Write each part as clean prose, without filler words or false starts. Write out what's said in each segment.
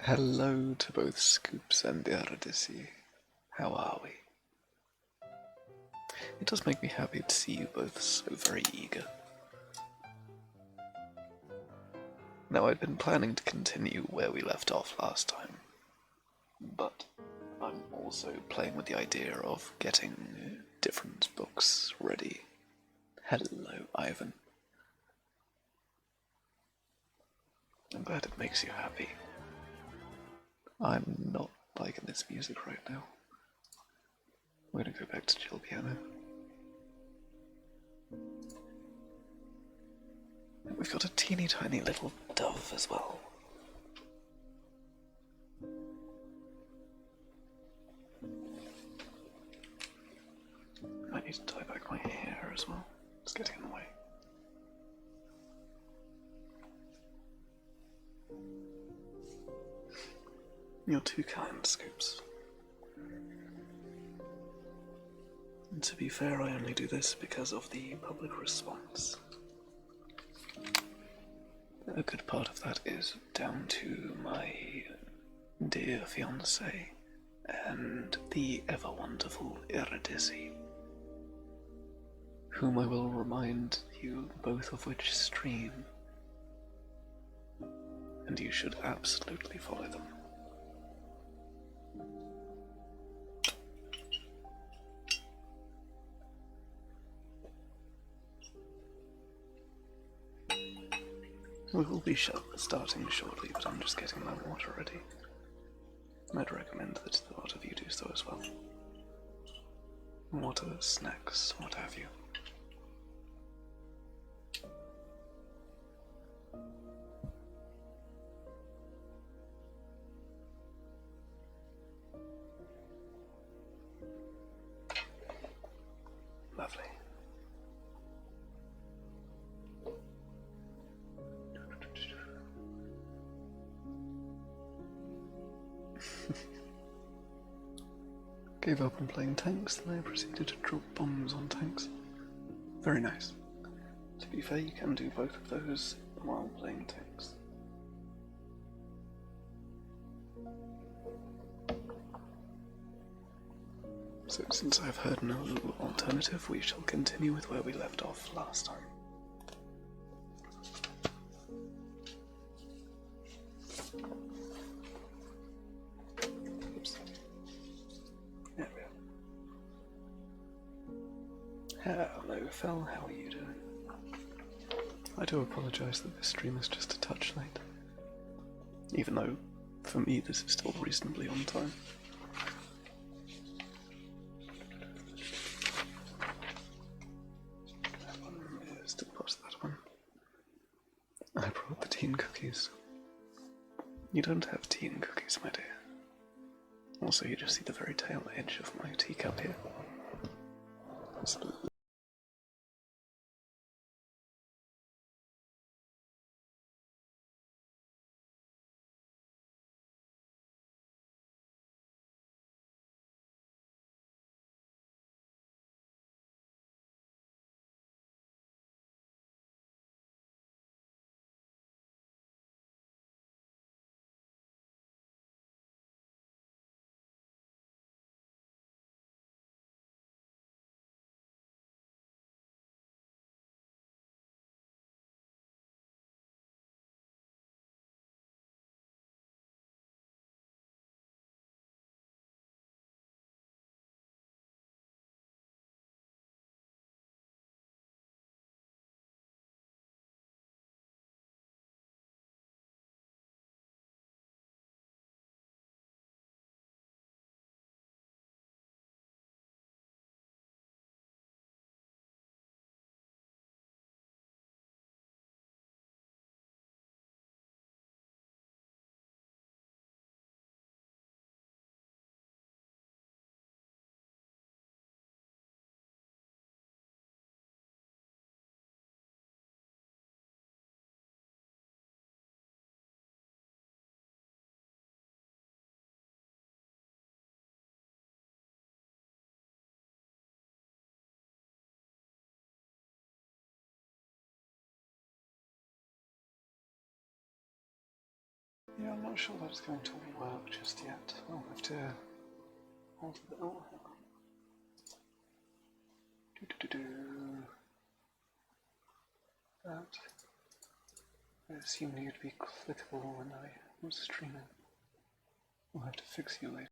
Hello to both Scoops and Eurydice. How are we? It does make me happy to see you both so very eager. Now, I'd been planning to continue where we left off last time, but I'm also playing with the idea of getting different books ready. Hello, Ivan. I'm glad it makes you happy. I'm not liking this music right now. We're gonna go back to chill piano. And we've got a teeny tiny little dove as well. I need to tie back my hair as well. It's getting in the way. You're too kind, Scoops. And to be fair, I only do this because of the public response. A good part of that is down to my dear fiancée and the ever wonderful Eurydice, whom I will remind you both of which stream, and you should absolutely follow them. We will be starting shortly, but I'm just getting my water ready. I'd recommend that the lot of you do so as well. Water, snacks, what have you. Lovely. Gave up on playing tanks, then I proceeded to drop bombs on tanks. Very nice. To be fair, you can do both of those while playing tanks. So since I've heard no alternative, we shall continue with where we left off last time. Oops. There we are. Hello, Fel, how are you doing? I do apologise that this stream is just a touch late. Even though, for me, this is still reasonably on time. That one is still past that one. I brought the tea and cookies. You don't have tea and cookies, my dear. Also, you just see the very tail edge of my teacup here. I'm not sure that's going to work just yet. I'll have to alter the... Oh, hang on. That... I assumed you'd be clickable when I was streaming. We'll have to fix you later.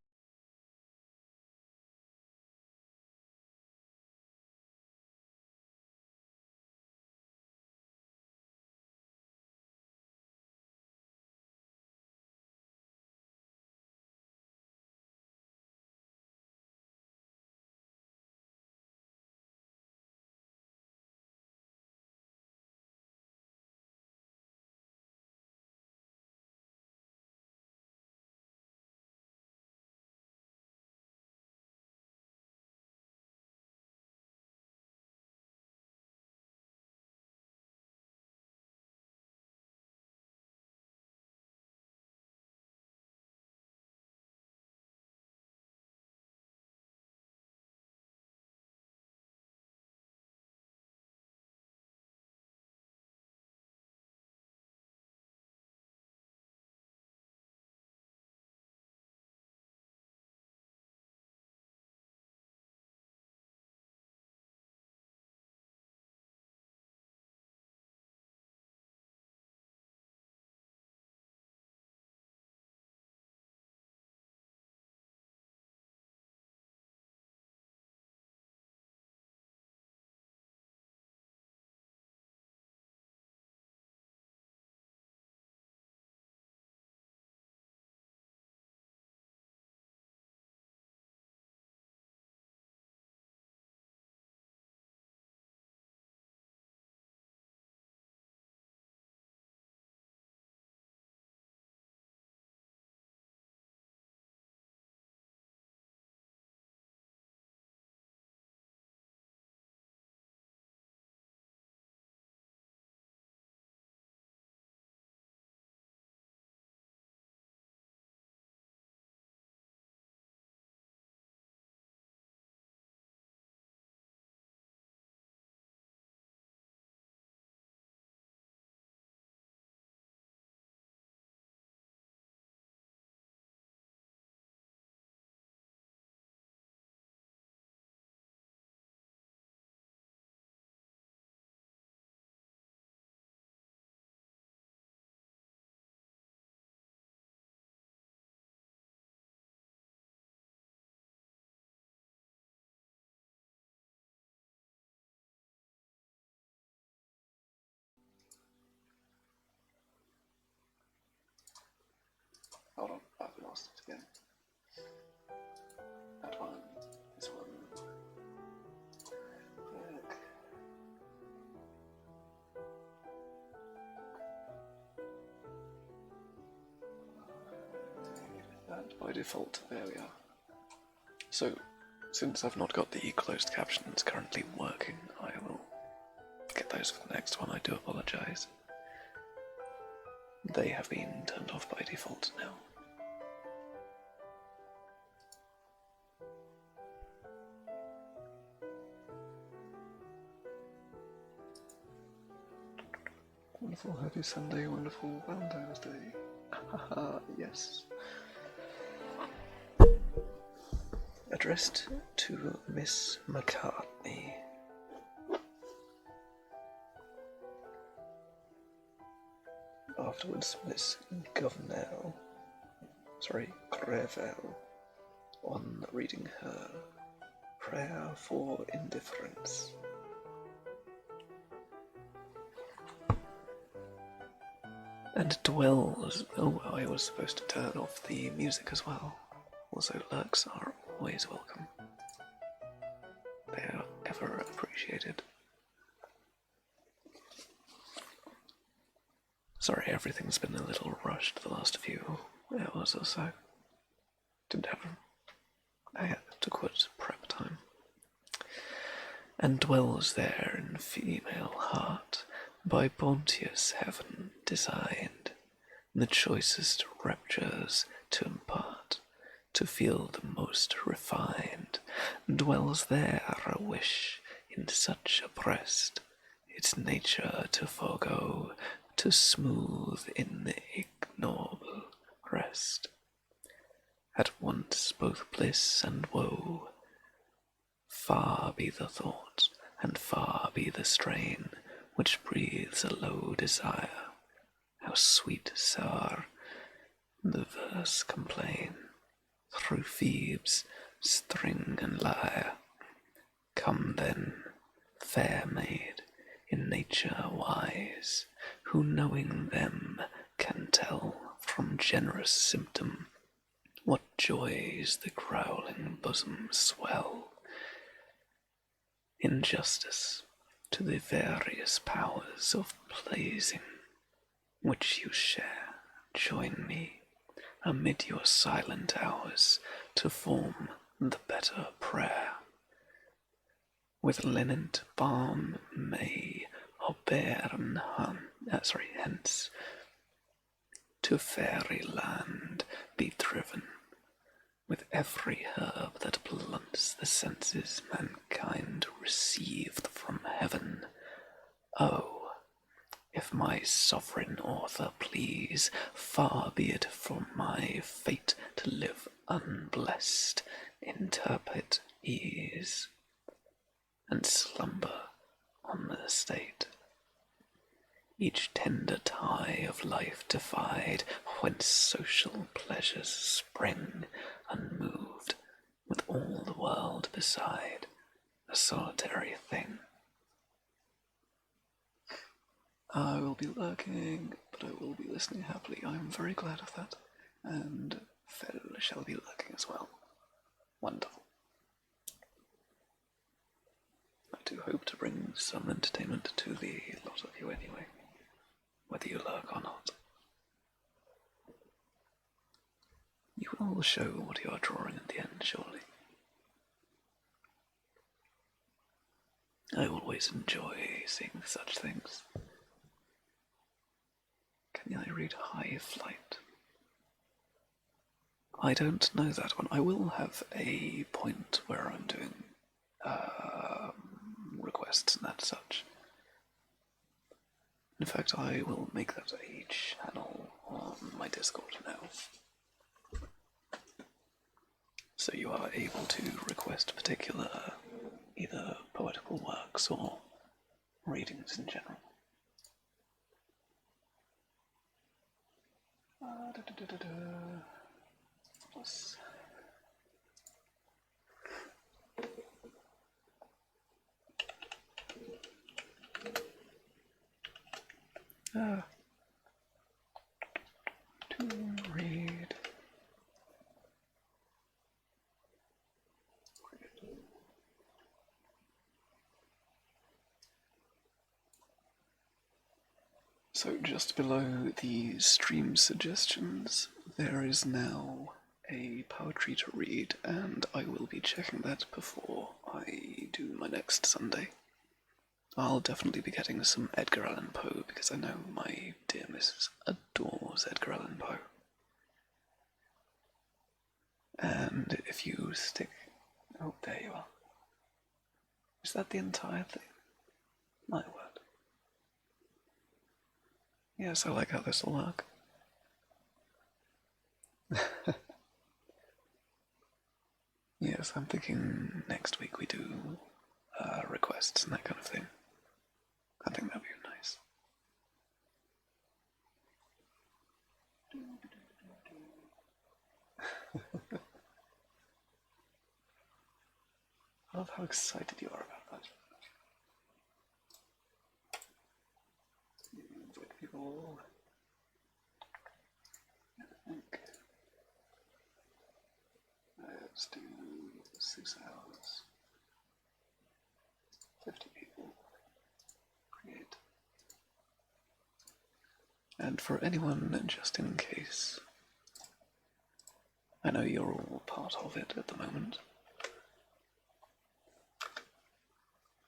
Hold on, I've lost it again. That one, this one. That by default, there we are. So, since I've not got the closed captions currently working, I will get those for the next one. I do apologise. They have been turned off by default now. Wonderful Happy Sunday, wonderful Valentine's Day. Haha, yes. Addressed to Miss McCartney. Afterwards, Miss Governell, Crevel, on reading her Prayer for Indifference. And dwells. Oh, I was supposed to turn off the music as well. Also, lurks are always welcome. They are ever appreciated. Sorry, everything's been a little rushed the last few hours or so. I had to quit prep time. And dwells there in female heart, by Pontius heaven designed, the choicest raptures to impart, to feel the most refined, dwells there a wish in such a breast, its nature to forego, to smooth in the ignoble rest. At once both bliss and woe. Far be the thought, and far be the strain which breathes a low desire. How sweet soe'er the verse complain through Phoebes' string and lyre. Come then, fair maid, in nature wise, who knowing them can tell from generous symptom what joys the growling bosom swell. In justice to the various powers of pleasing which you share, join me amid your silent hours to form the better prayer. With linent balm may Aubern hence to fairy land be driven, with every herb that blunts the senses mankind received from heaven. Oh, if my sovereign author please, far be it from my fate to live unblessed in turpid ease, and slumber on the state. Each tender tie of life defied, whence social pleasures spring, unmoved, with all the world beside, a solitary thing. I will be lurking, but I will be listening happily. I am very glad of that, and Fell shall be lurking as well. Wonderful. I do hope to bring some entertainment to the lot of you anyway, whether you lurk or not. You will show what you are drawing at the end, surely. I always enjoy seeing such things. Can I read High Flight? I don't know that one. I will have a point where I'm doing requests and that such. In fact, I will make that a channel on my Discord now. So you are able to request particular either poetical works or readings in general. Plus. To read. So just below the stream suggestions, there is now a poetry to read, and I will be checking that before I do my next Sunday. I'll definitely be getting some Edgar Allan Poe, because I know my dear missus adores Edgar Allan Poe. And if you stick... Oh, there you are. Is that the entire thing? My word. Yes, I like how this will work. Yes, I'm thinking next week we do requests and that kind of thing. I think that'd be nice. I love how excited you are about that. Invite people. I think. Let's do 6 hours. 50 people. Create. And for anyone, just in case, I know you're all part of it at the moment,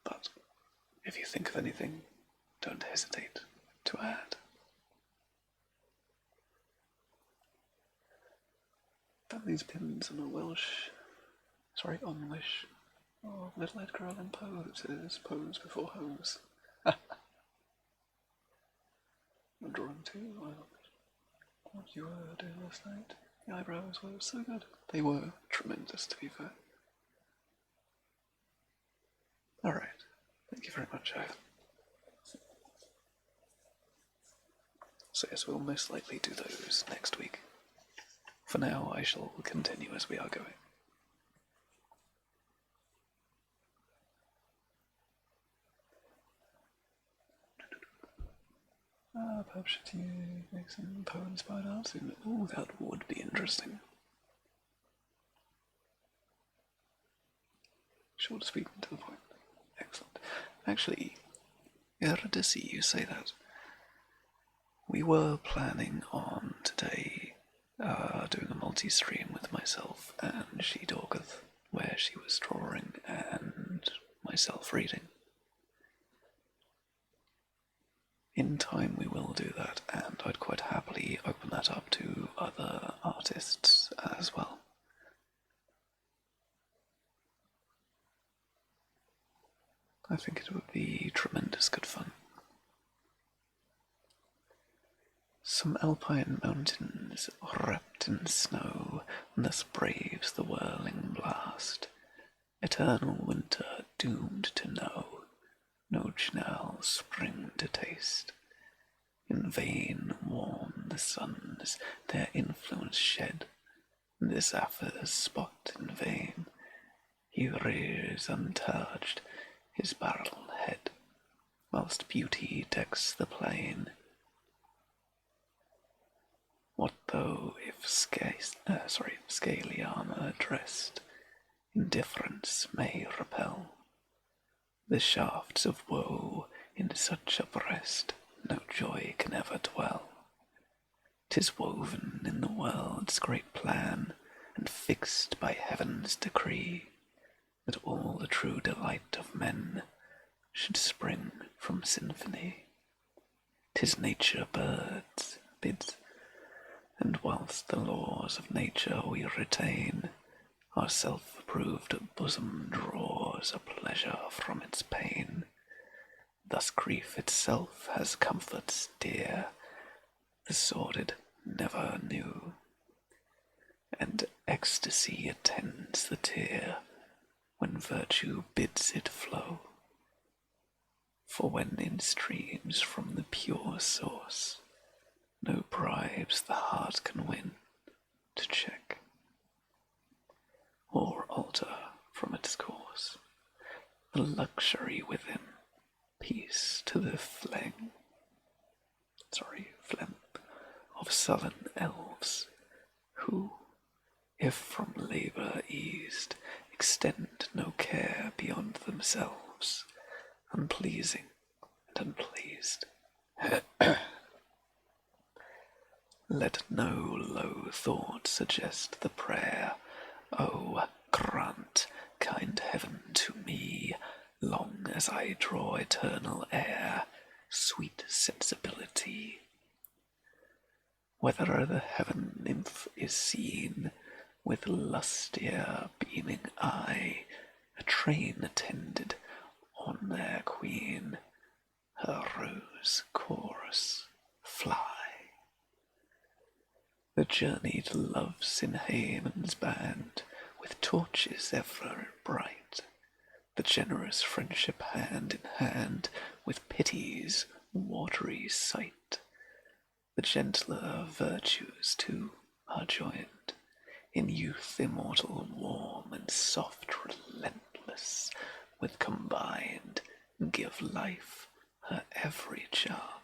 but if you think of anything, don't hesitate to add. Found these pins on a on Wish. Oh, Little Edgar Allan Poe, it says pose before hose. I'm drawing too. what you were doing last night. The eyebrows were so good. They were tremendous, to be fair. Alright. Thank you very much, So yes, we'll most likely do those next week. For now, I shall continue as we are going. Perhaps should you make some poem-inspired art soon? Oh, that would be interesting. Short, sweet, and to the point. Excellent. Actually, glad to see you say that. We were planning on today doing a multi-stream with myself and She Dorgeth, where she was drawing and myself reading. In time we will do that, and I'd quite happily open that up to other artists as well. I think it would be tremendous good fun. Some alpine mountains wrapped in snow, thus braves the whirling blast. Eternal winter doomed to know no chill spring to taste. In vain warm the suns their influence shed, the Zephyr's spot in vain. He rears untouched his barrel head, whilst beauty decks the plain. What though if scaly armour dressed, indifference may repel the shafts of woe in such a breast, no joy can ever dwell. 'Tis woven in the world's great plan, and fixed by heaven's decree, that all the true delight of men should spring from symphony. 'Tis nature bids, and whilst the laws of nature we retain, our self-approved bosom draws a pleasure from its pain. Thus grief itself has comforts dear, the sordid never knew, and ecstasy attends the tear when virtue bids it flow. For when in streams from the pure source, no bribes the heart can win to check or alter from its course the luxury within. Peace to the phlegm of sullen elves, who, if from labour eased, extend no care beyond themselves, unpleasing and unpleased. Let no low thought suggest the prayer, oh, grant, kind heaven, to me, long as I draw eternal air, sweet sensibility. Whether the heaven nymph is seen, with lustier beaming eye, a train attended on their queen, her rose chorus fly. The journeyed loves in Haman's band, with torches ever bright, the generous friendship hand in hand, with pity's watery sight. The gentler virtues, too, are joined, in youth immortal, warm and soft, relentless, with combined, give life her every charm.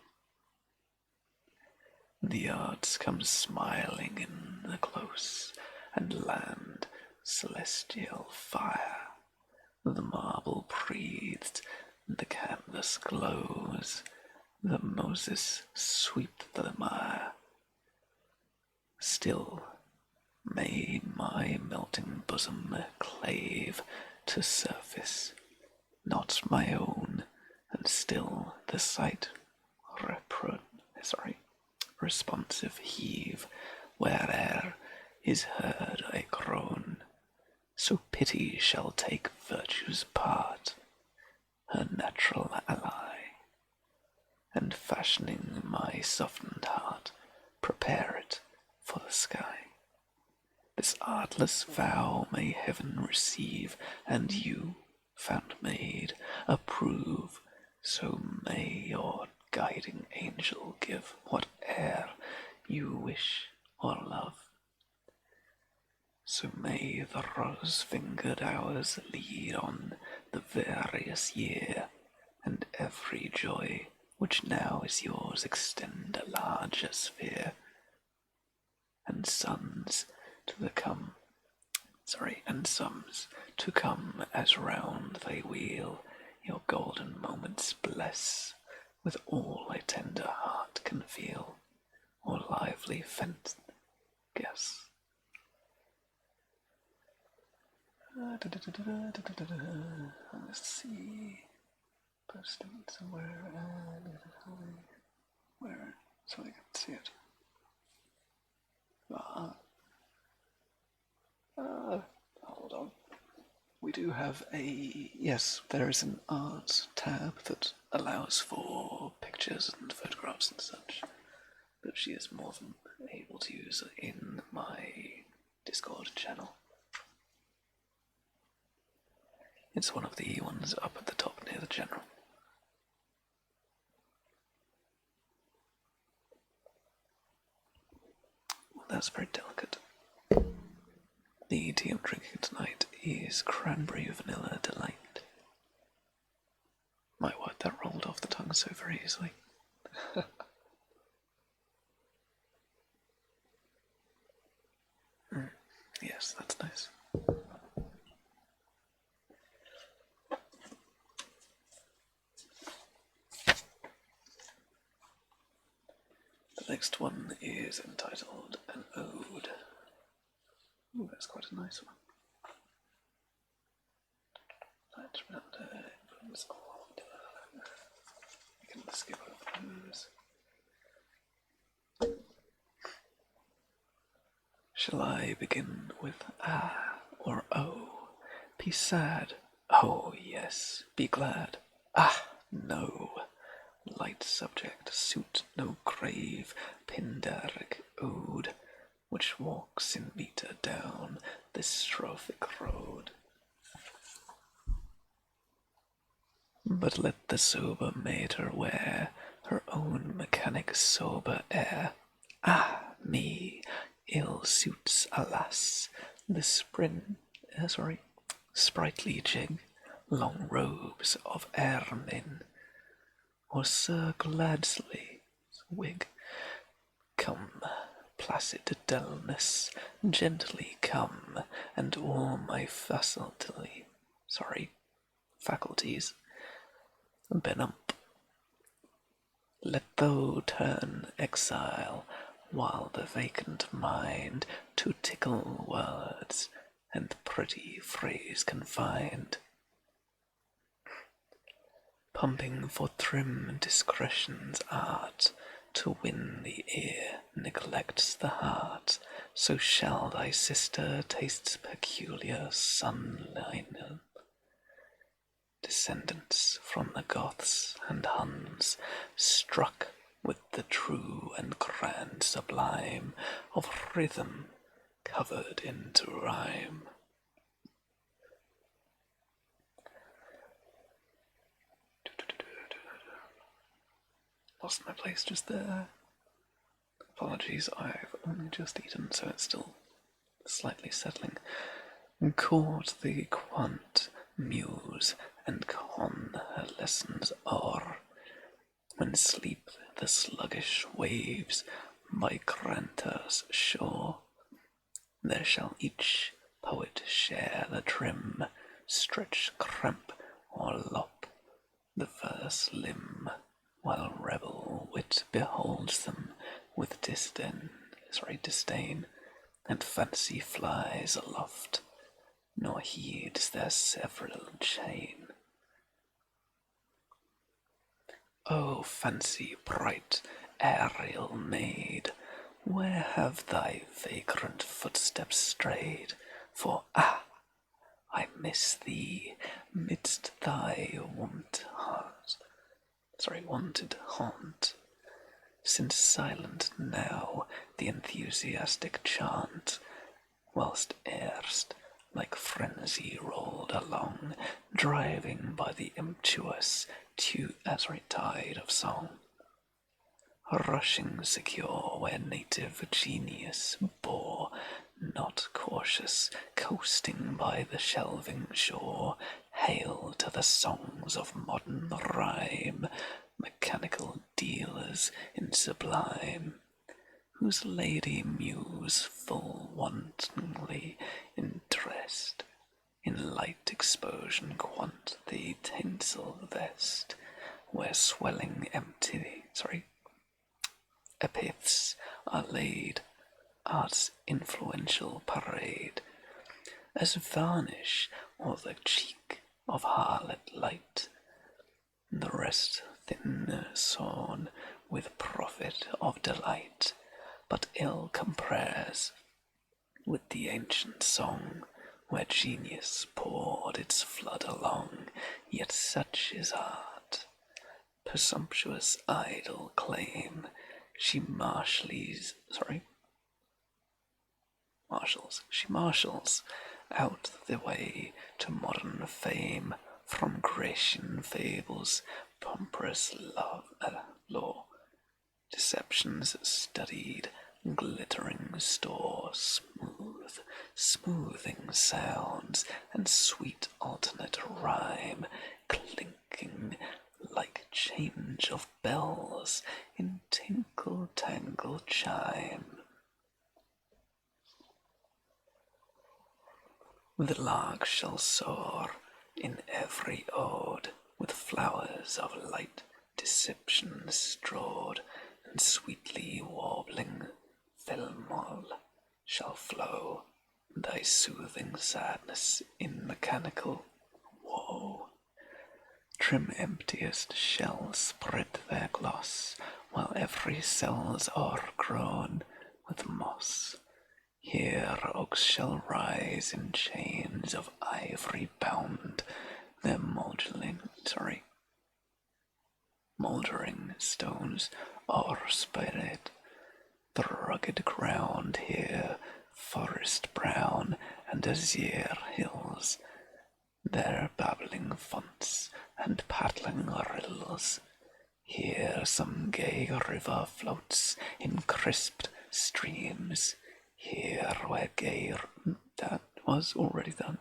The arts come smiling in the close, and land celestial fire. The marble breathes, the canvas glows, the Moses sweep the mire. Still may my melting bosom clave to surface, not my own, and still the sight responsive heave, where'er is heard a groan. So pity shall take virtue's part, her natural ally, and fashioning my softened heart, prepare it for the sky. This artless vow may heaven receive, and you, found maid, approve. So may your guiding angel give whate'er you wish or love. So may the rose-fingered hours lead on the various year, and every joy which now is yours extend a larger sphere, and sons to the come, and sums to come as round they wheel, your golden moments bless with all a tender heart can feel, or lively fence guess. Let's see. Posting it somewhere where so I can see it. Hold on. We do have yes, there is an art tab that allows for pictures and photographs and such, that she is more than able to use in my Discord channel. It's one of the ones up at the top near the general. Well, that's very delicate. The tea I'm drinking tonight is Cranberry Vanilla Delight. My word, that rolled off the tongue so very easily. Yes, that's nice. The next one is entitled An Ode. Ooh, that's quite a nice one. Let's remember influence old. We can skip over those. Shall I begin with ah or oh? Be sad. Oh, yes, be glad. Ah, no. Light subject, suit no grave, Pindaric ode, which walks in meter down this strophic road. But let the sober mater wear her own mechanic sober air. Ah, me, ill suits, alas, the sprightly jig, long robes of ermine, or Sir Gladsley's wig. Come, placid dullness, gently come, and all my faculties, benump. Let thou turn exile, while the vacant mind to tickle words and pretty phrase confined, pumping for trim discretion's art, to win the ear neglects the heart. So shall thy sister taste peculiar sunline, descendants from the Goths and Huns, struck with the true and grand sublime of rhythm covered into rhyme. Lost my place just there. Apologies, I've only just eaten, so it's still slightly settling. Caught the quant muse and con her lessons o'er, when sleep the sluggish waves by Granta's shore. There shall each poet share the trim, stretch, cramp, or lop the verse limb, while rebel wit beholds them with disdain, and fancy flies aloft, nor heeds their several chain. O fancy bright, aerial maid, where have thy vagrant footsteps strayed? For I miss thee midst thy wanted haunt. since silent now the enthusiastic chant, whilst erst like frenzy rolled along, driving by the impetuous tide of song, rushing secure where native genius bore, not cautious, coasting by the shelving shore. Hail to the songs of modern rhyme, mechanical dealers in sublime, whose lady muse full wantonly interest in light exposure quant the tinsel vest, where swelling epiths are laid, art's influential parade, as varnish o'er the cheek of harlot light, the rest thin sown with profit of delight, but ill compares with the ancient song, where genius poured its flood along. Yet such is art, presumptuous idle claim, she marshals out the way to modern fame, from Grecian fables, pompous lore, deceptions studied, glittering store, smoothing sounds, and sweet alternate rhyme, clinking like change of bells in tinkle-tangle chime. The lark shall soar in every ode, with flowers of light deception strewed, and sweetly warbling Philmol shall flow, thy soothing sadness in mechanical woe. Trim emptiest shall spread their gloss, while every cell's o'ergrown with moss. Here oaks shall rise in chains of ivory bound, their mouldering stones o'erspread the rugged ground. Here forest brown and azure hills, their babbling fonts and paddling rills. Here some gay river floats in crisped streams, here where that was already done,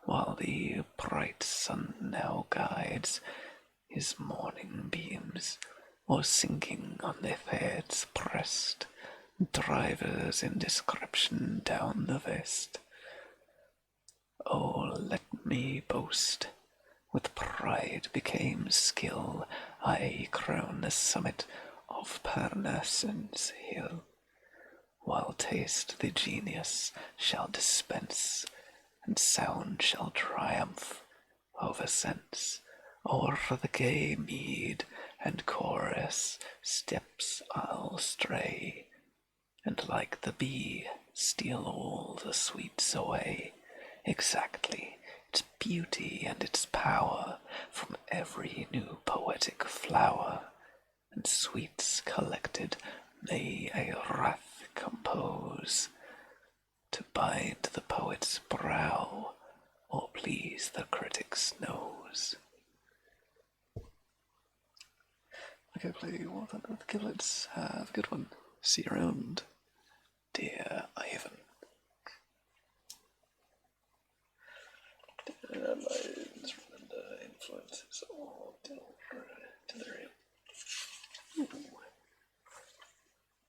while the bright sun now guides his morning beams, or sinking on their heads pressed, drivers in description down the vest. Oh, let me boast, with pride became skill, I crown the summit of Parnassus hill, while taste the genius shall dispense, and sound shall triumph over sense. O'er the gay mead and chorus steps I'll stray, and like the bee steal all the sweets away, exactly its beauty and its power, from every new poetic flower, and sweets collected may a wrath compose, to bind the poet's brow, or please the critic's nose. Okay, play War Thunder with the Giblets. Have a good one. See you around, dear Ivan. Lines from the influences or delirium. Ooh.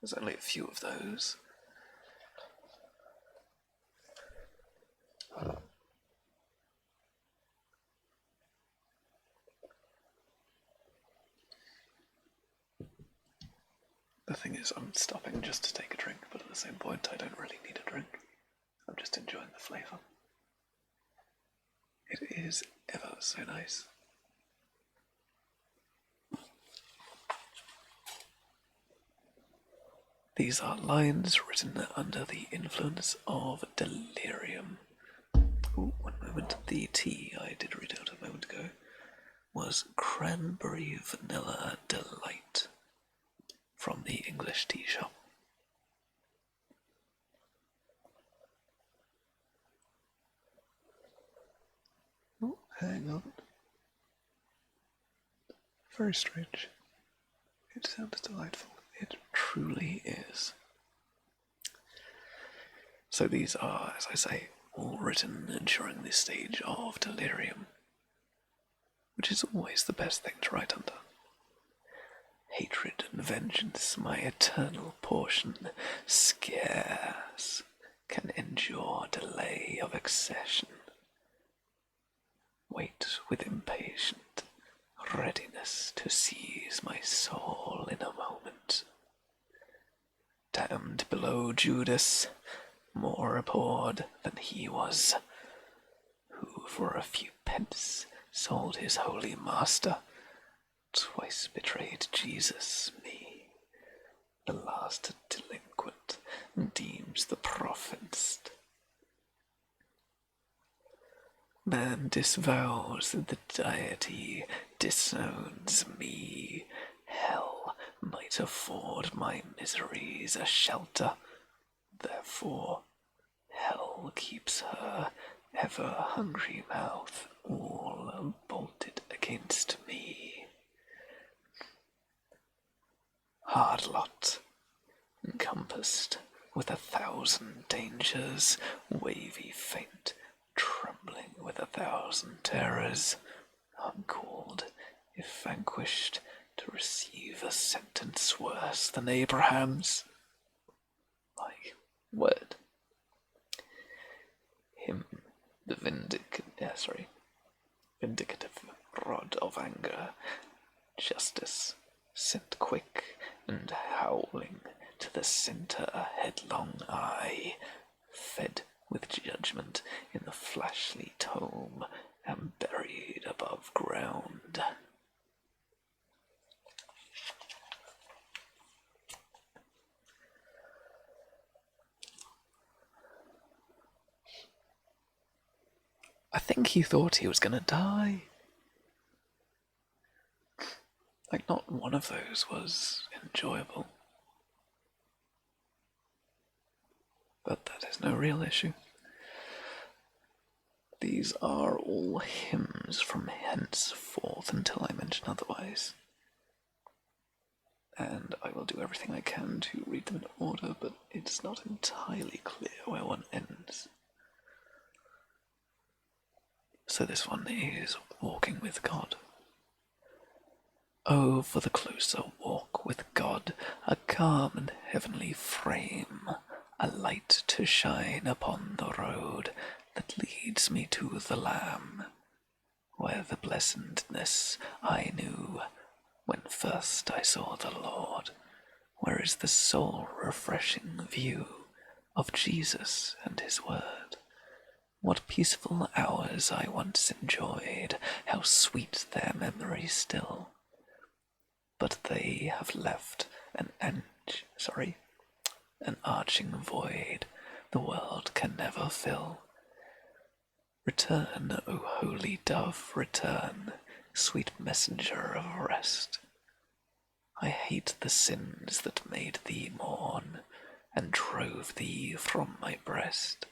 There's only a few of those. The thing is, I'm stopping just to take a drink, but at the same point, I don't really need a drink. I'm just enjoying the flavour. It is ever so nice. These are lines written under the influence of delirium. Ooh, one moment. The tea I did read out a moment ago was cranberry vanilla delight. from the English tea shop. Oh, hang on. Very strange. It sounds delightful. It truly is. So these are, as I say, all written during this stage of delirium, which is always the best thing to write under. Hatred and vengeance, my eternal portion, scarce can endure delay of accession. Wait with impatient readiness to seize my soul in a moment. Damned below Judas, more abhorred than he was, who for a few pence sold his holy master, twice betrayed Jesus, me, the last delinquent, deems the profanest. Man disavows the deity, disowns me. Hell might afford my miseries a shelter. Therefore, hell keeps her ever-hungry mouth all bolted against me. Hard lot, encompassed with 1,000 dangers, wavy faint, trembling with 1,000 terrors, uncalled, if vanquished, to receive a sentence worse than Abraham's. My word. Him, the vindicative rod of anger, justice, sent quick and howling to the centre headlong eye, fed with judgment in the flashly tome, and buried above ground. I think he thought he was gonna die. Like, not one of those was enjoyable. But that is no real issue. These are all hymns from henceforth until I mention otherwise. And I will do everything I can to read them in order, but it's not entirely clear where one ends. So this one is Walking with God. Oh, for the closer walk with God, a calm and heavenly frame, a light to shine upon the road that leads me to the Lamb, where the blessedness I knew when first I saw the Lord, where is the soul-refreshing view of Jesus and his word. What peaceful hours I once enjoyed, how sweet their memory still. But they have left an arching void the world can never fill. Return, O holy dove, return, sweet messenger of rest. I hate the sins that made thee mourn, and drove thee from my breast.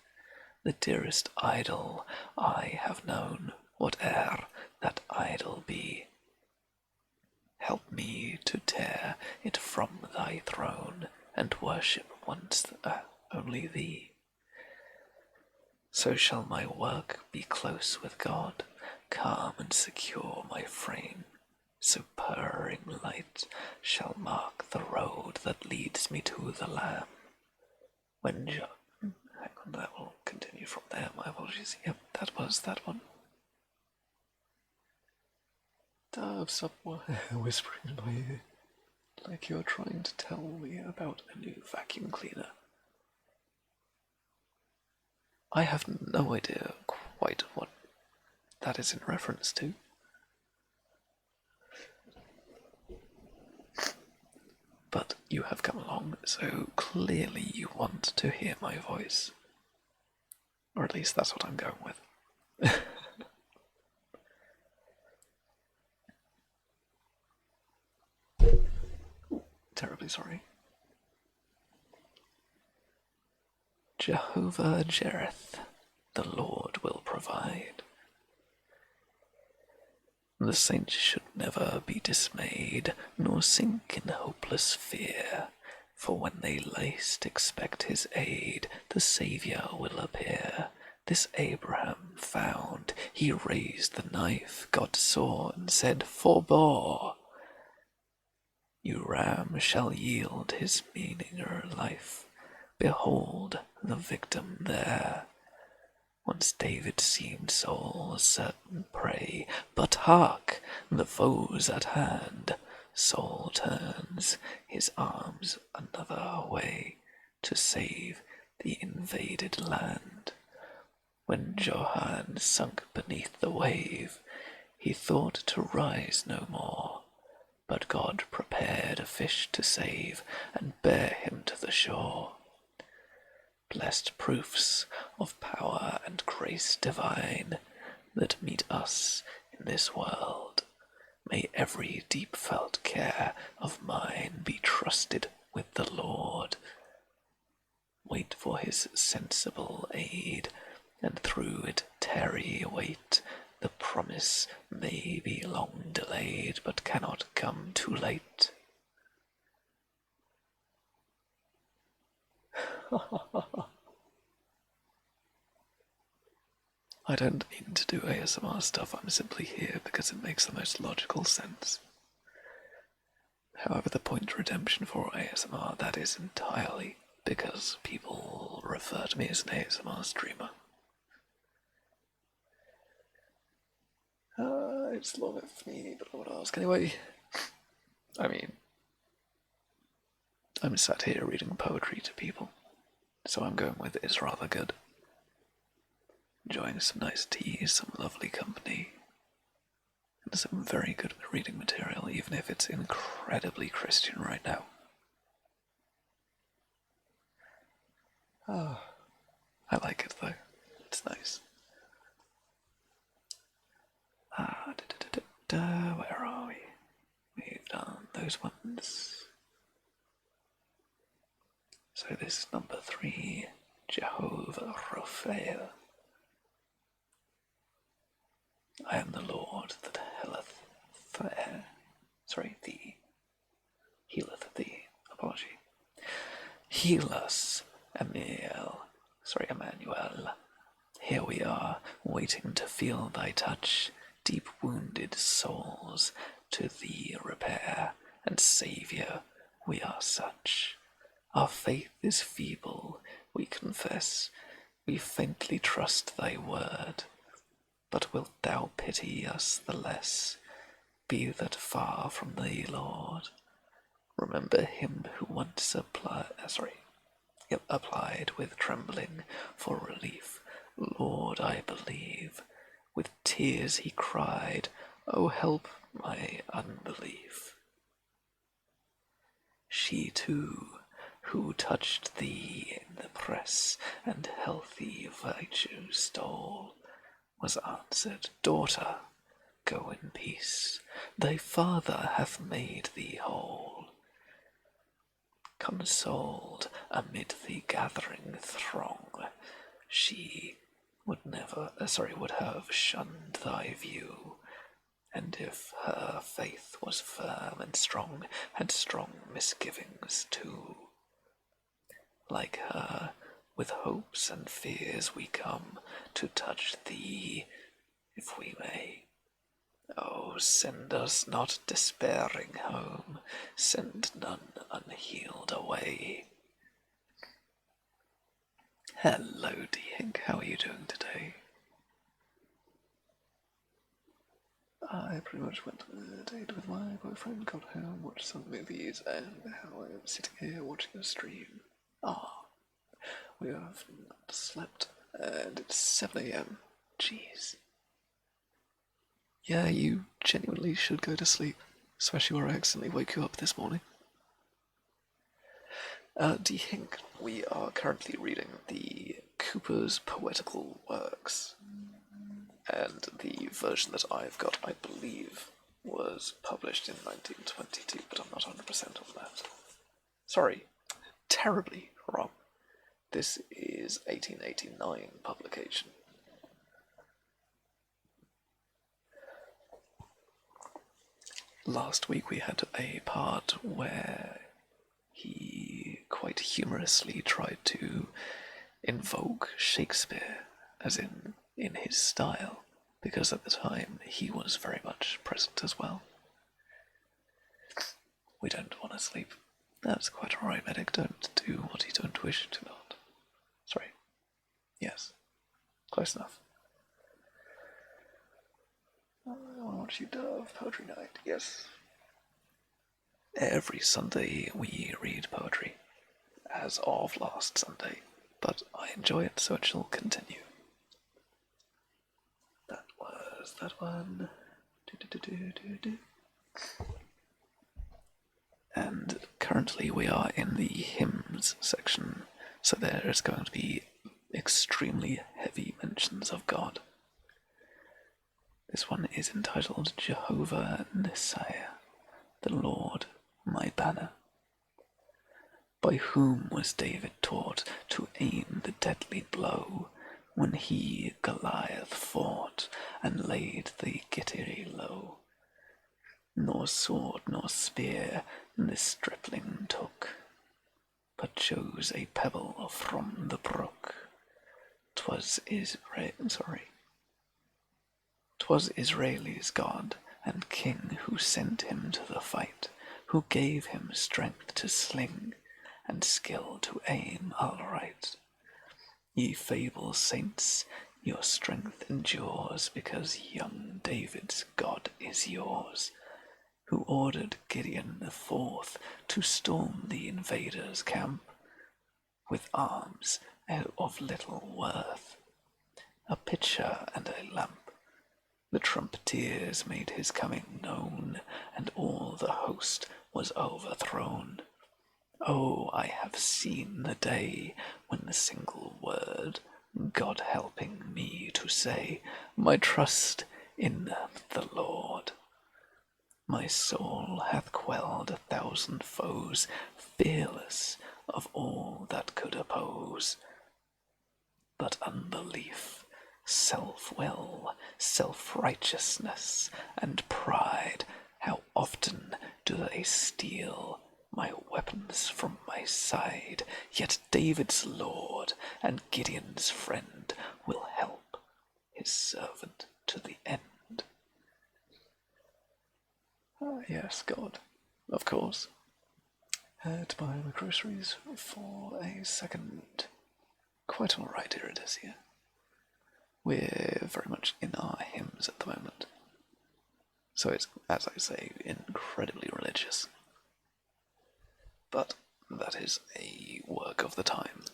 The dearest idol I have known, whate'er that idol be. Help me to tear it from thy throne, and worship once only thee. So shall my work be close with God, calm and secure my frame. So purring light shall mark the road that leads me to the Lamb. When hang on, that will continue from there, my apologies. Yep, that was that one. Doves up whispering in my ear, like you're trying to tell me about a new vacuum cleaner. I have no idea quite what that is in reference to. But you have come along, so clearly you want to hear my voice. Or at least that's what I'm going with. Terribly sorry. Jehovah Jereth, the Lord will provide. The saints should never be dismayed, nor sink in hopeless fear, for when they least expect his aid, the Saviour will appear. This Abraham found, he raised the knife, God saw, and said, Forbore! Uram shall yield his meaner life. Behold the victim there. Once David seemed Saul's certain prey, but hark! The foe's at hand. Saul turns his arms another way to save the invaded land. When Johan sunk beneath the wave, he thought to rise no more, but God prepared a fish to save and bear him to the shore. Blessed proofs of power and grace divine that meet us in this world, may every deep-felt care of mine be trusted with the Lord. Wait for his sensible aid, and through it tarry wait. The promise may be long delayed, but cannot come too late. I don't mean to do ASMR stuff, I'm simply here because it makes the most logical sense. However, the point redemption for ASMR, that is entirely because people refer to me as an ASMR streamer. It's long enough for me, but I would ask anyway. I mean, I'm sat here reading poetry to people, so I'm going with it's rather good. Enjoying some nice tea, some lovely company, and some very good reading material, even if it's incredibly Christian right now. Oh, I like it though. It's nice. Where are we? We've done those ones. So this is number 3, Jehovah Raphael. I am the Lord that healeth thee. Apology. Heal us, Emmanuel. Here we are, waiting to feel thy touch. Deep wounded souls to thee repair, and Saviour, we are such. Our faith is feeble, we confess, we faintly trust thy word, but wilt thou pity us the less, be that far from thee, Lord? Remember him who once applied with trembling for relief. Lord, I believe. With tears he cried, Oh, help my unbelief. She too, who touched thee in the press, and healthy virtue stole, was answered, Daughter, go in peace, thy Father hath made thee whole. Consoled amid the gathering throng, she would have shunned thy view, and if her faith was firm and strong, had strong misgivings too. Like her, with hopes and fears we come to touch thee, if we may. Oh, send us not despairing home, send none unhealed away. Hello, D-Hink, how are you doing today? I pretty much went on a date with my boyfriend, got home, watched some movies, and now I am sitting here watching a stream. We have not slept, and it's 7 a.m. Jeez. Yeah, you genuinely should go to sleep, especially where I accidentally woke you up this morning. D-Hink, we are currently reading the Cooper's Poetical Works, and the version that I've got, I believe, was published in 1922, but I'm not 100% on that. Sorry, terribly wrong. This is 1889 publication. Last week we had a part where he quite humorously tried to invoke Shakespeare, as in his style, because at the time he was very much present as well. We don't want to sleep. That's quite alright, medic. Don't do what you don't wish to not. Sorry. Yes. Close enough. I want to watch you Dove Poetry Night. Yes. Every Sunday we read poetry, as of last Sunday, but I enjoy it, so it shall continue. That was that one. And currently we are in the hymns section, so there is going to be extremely heavy mentions of God. This one is entitled Jehovah Nissi, the Lord my banner. By whom was David taught to aim the deadly blow, when he Goliath fought and laid the Gittite low? Nor sword nor spear this stripling took, but chose a pebble from the brook. 'Twas Israel's God and King who sent him to the fight, who gave him strength to sling and skill to aim aright. Ye fable saints, your strength endures because young David's God is yours, who ordered Gideon forth to storm the invaders' camp with arms of little worth, a pitcher and a lamp. The trumpeters made his coming known, and all the host was overthrown. Oh, I have seen the day when the single word, God helping me to say, my trust in the Lord. My soul hath quelled 1,000 foes, fearless of all that could oppose. But unbelief, self-will, self-righteousness, and pride, how often do they steal my weapons from my side, yet David's Lord and Gideon's friend will help his servant to the end. Yes, God, of course. To buy my groceries for a second. Quite alright, here it is here. We're very much in our hymns at the moment. So it's, as I say, incredibly religious. But that is a work of the time.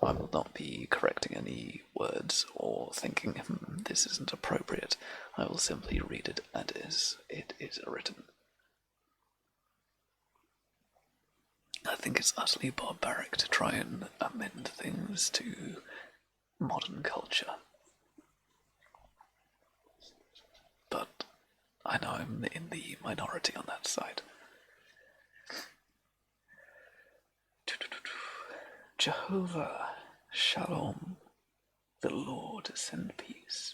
I will not be correcting any words or thinking, this isn't appropriate. I will simply read it as it is written. I think it's utterly barbaric to try and amend things to modern culture. But I know I'm in the minority on that side. Jehovah Shalom, the Lord send peace.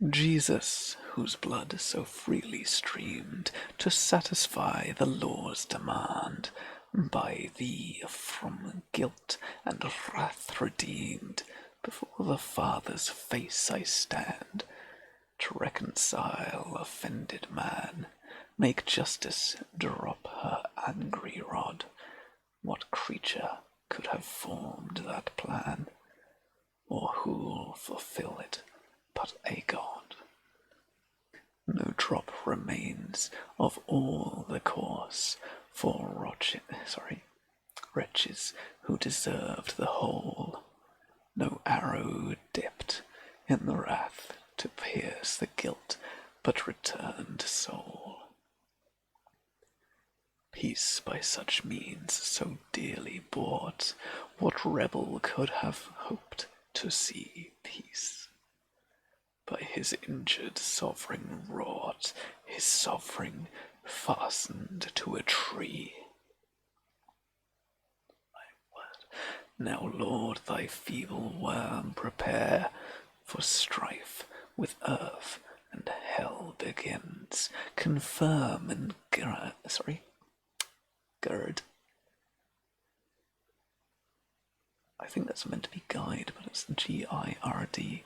Jesus, whose blood so freely streamed to satisfy the law's demand, by thee from guilt and wrath redeemed, before the Father's face I stand, to reconcile offended man, make justice drop her angry rod. What creature could have formed that plan, or who'll fulfill it but a God? No drop remains of all the course for wretches who deserved the whole. No arrow dipped in the wrath to pierce the guilt, but returned soul. Peace by such means so dearly bought, what rebel could have hoped to see peace? By his injured sovereign wrought, his sovereign fastened to a tree, Now, Lord, thy feeble worm prepare, for strife with earth and hell begins. Confirm and gird. I think that's meant to be guide, but it's G-I-R-D.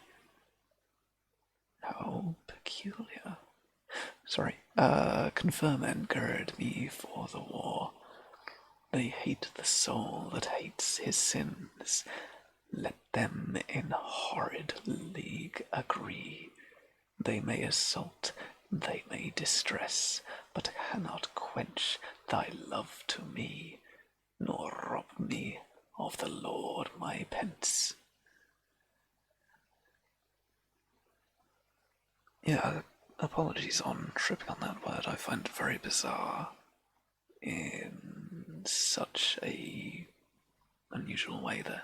How peculiar. Confirm and gird me for the war. They hate the soul that hates his sins. Let them in horrid league agree. They may assault, they may distress, but cannot quench thy love to me, nor rob me of the Lord my pence. Yeah, apologies on tripping on that word. I find it very bizarre in such a unusual way there.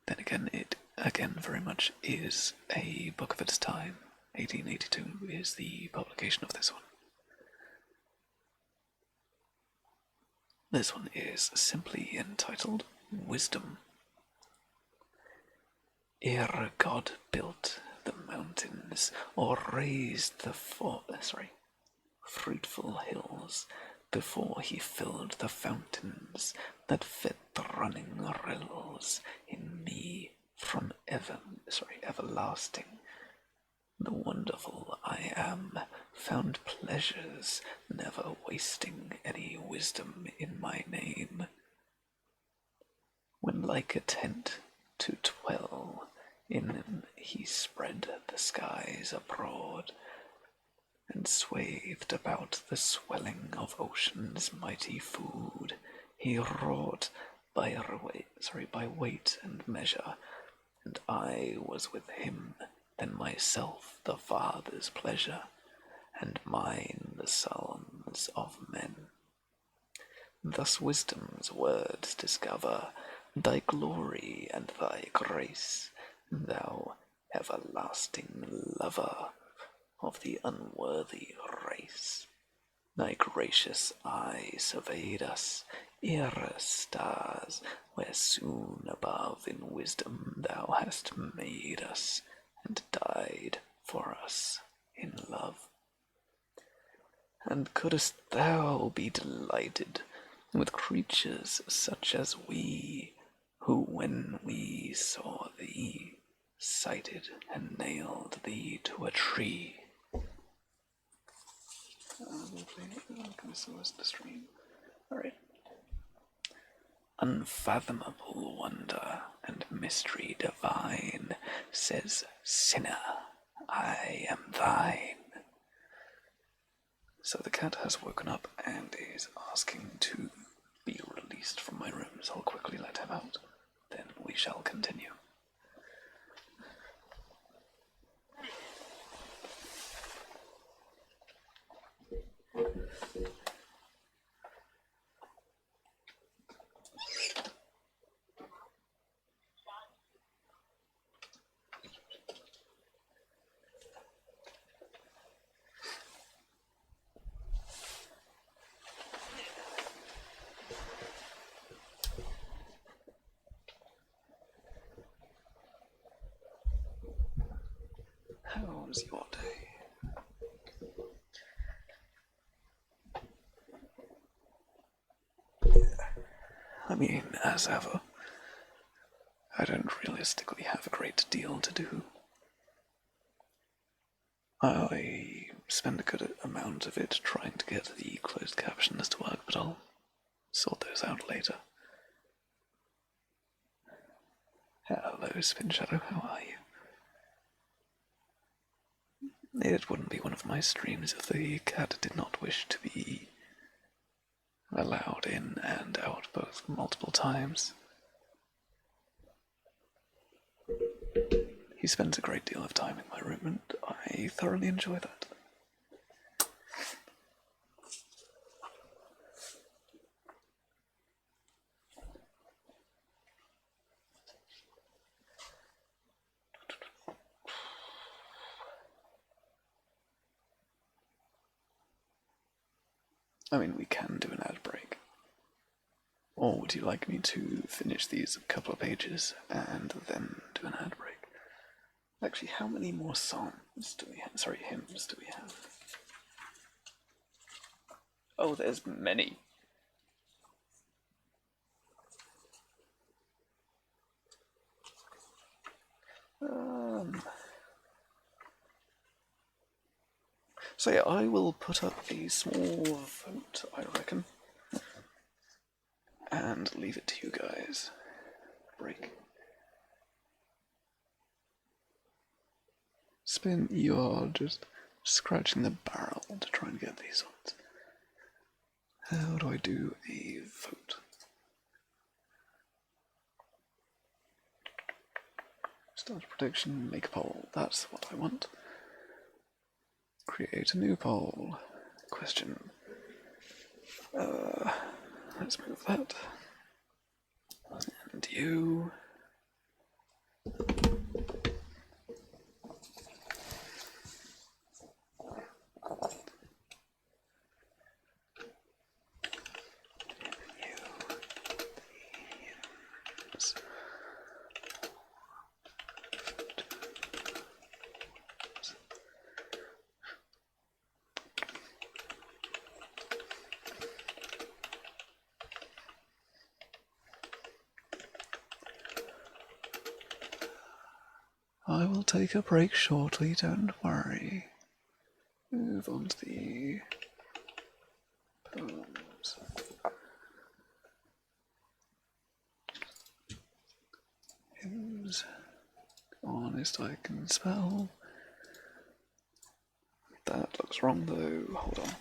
Then again, it again very much is a book of its time. 1882 is the publication of this one. This one is simply entitled Wisdom. Ere God built the mountains or raised the fruitful hills, before he filled the fountains that fed the running rills in me from everlasting. The wonderful I am found pleasures, never wasting any wisdom in my name. When like a tent to dwell in he spread the skies abroad, and swathed about the swelling of ocean's mighty food, he wrought by weight and measure, and I was with him, then myself the Father's pleasure, and mine the psalms of men. Thus wisdom's words discover thy glory and thy grace, thou everlasting lover of the unworthy race. Thy gracious eye surveyed us, ere stars, where soon above in wisdom thou hast made us, and died for us in love. And couldst thou be delighted with creatures such as we, who, when we saw thee, cited and nailed thee to a tree? Alright. Unfathomable wonder and mystery divine, says sinner, I am thine. So the cat has woken up and is asking to be released from my room, so I'll quickly let him out. Then we shall continue. How's your day? I mean, as ever, I don't realistically have a great deal to do. I spend a good amount of it trying to get the closed captions to work, but I'll sort those out later. Hello, Spin Shadow, how are you? It wouldn't be one of my streams if the cat did not wish to be allowed in and out both multiple times. He spends a great deal of time in my room, and I thoroughly enjoy that. I mean, we can do an ad break. Or would you like me to finish these couple of pages and then do an ad break? Actually, how many more songs do we have? Sorry, hymns do we have? Oh, there's many. So yeah, I will put up a small vote, I reckon, and leave it to you guys. Break. Spin, you are just scratching the barrel to try and get these ones. How do I do a vote? Start prediction, make a poll. That's what I want. Create a new poll. Question. Let's move that. And you. I will take a break shortly, don't worry. Move on to the poems. Hymns. Honest I can spell. That looks wrong though. Hold on.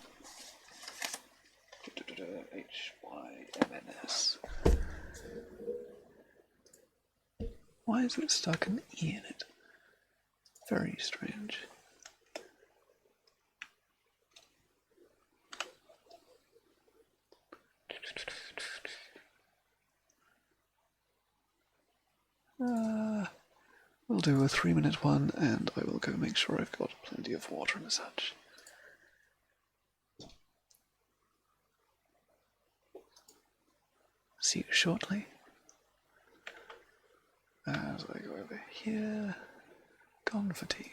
Hyms. Why is it stuck an E in it? Very strange. We'll do a 3-minute one, and I will go make sure I've got plenty of water and such. See you shortly. As I go over here, gone for tea.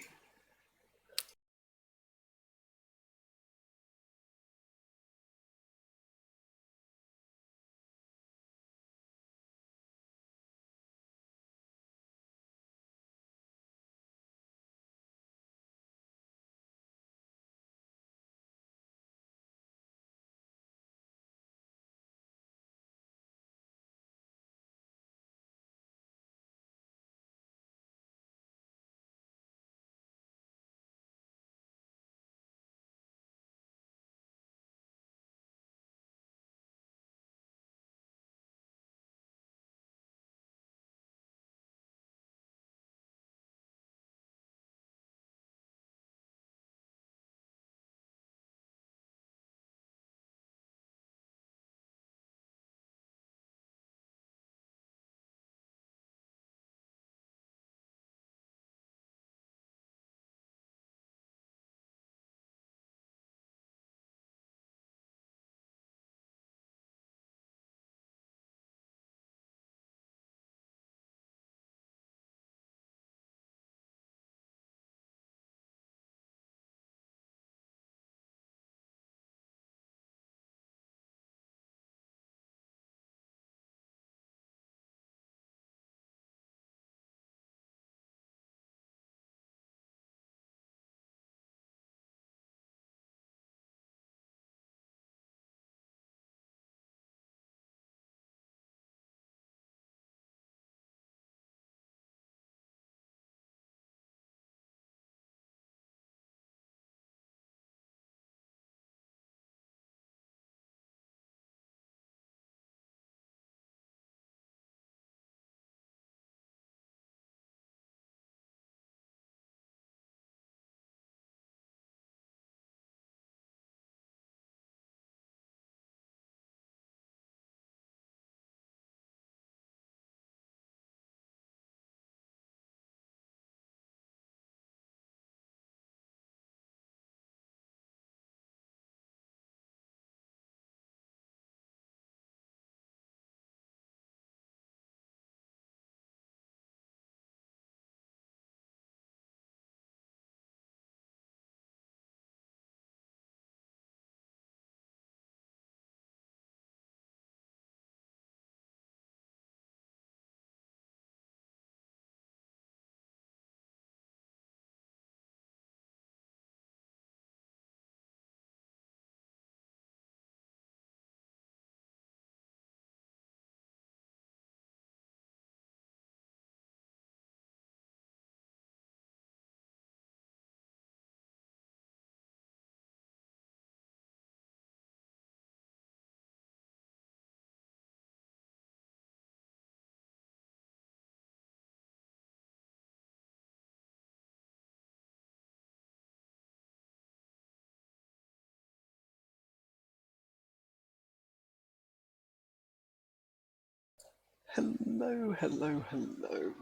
Hello, hello, hello.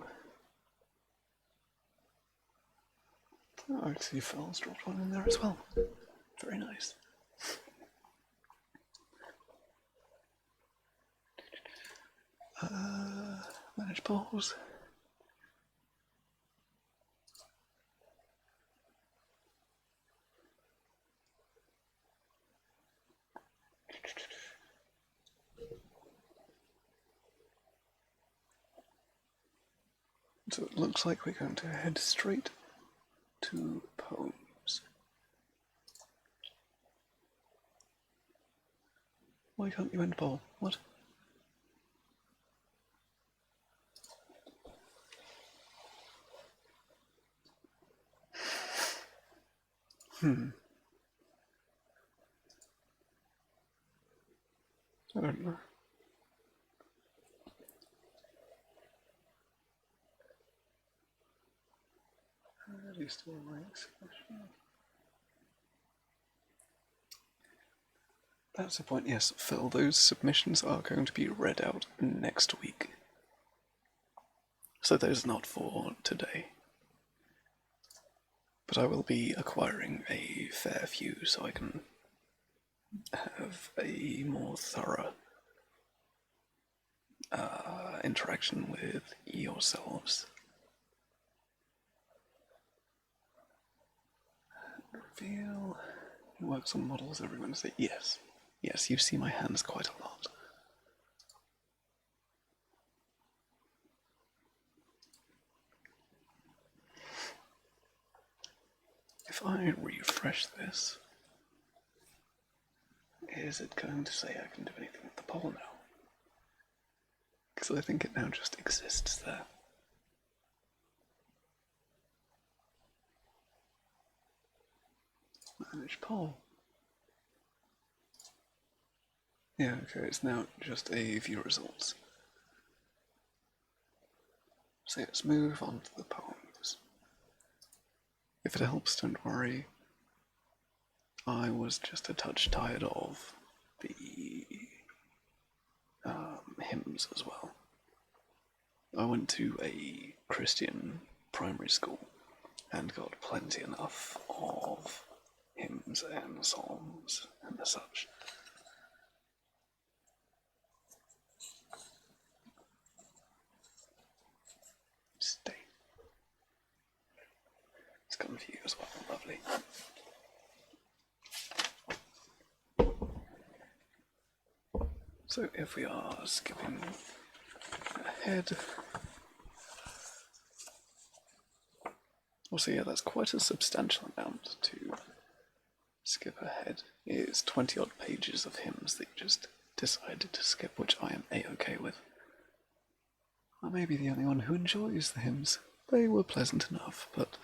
Oh, I see Phil's dropped one in there as well. Very nice. Manage polls. So it looks like we're going to head straight to poems. Why can't you end poll? What? I don't know. At least all my expression. That's the point, yes, Phil. Those submissions are going to be read out next week. So those are not for today. But I will be acquiring a fair few so I can have a more thorough interaction with yourselves. Reveal. He works on models every Wednesday. Yes. Yes, you see my hands quite a lot. If I refresh this, is it going to say I can do anything with the poll now? Because I think it now just exists there. Manage poll. Yeah, okay, it's now just a view results. So let's move on to the poems. If it helps, don't worry. I was just a touch tired of the hymns as well. I went to a Christian primary school and got plenty enough of hymns and psalms and such. Stay. It's come for you as well, lovely. So if we are skipping ahead, well, so yeah, that's quite a substantial amount to skip ahead. It's 20 odd pages of hymns that you just decided to skip, which I am a-okay with. I may be the only one who enjoys the hymns. They were pleasant enough, but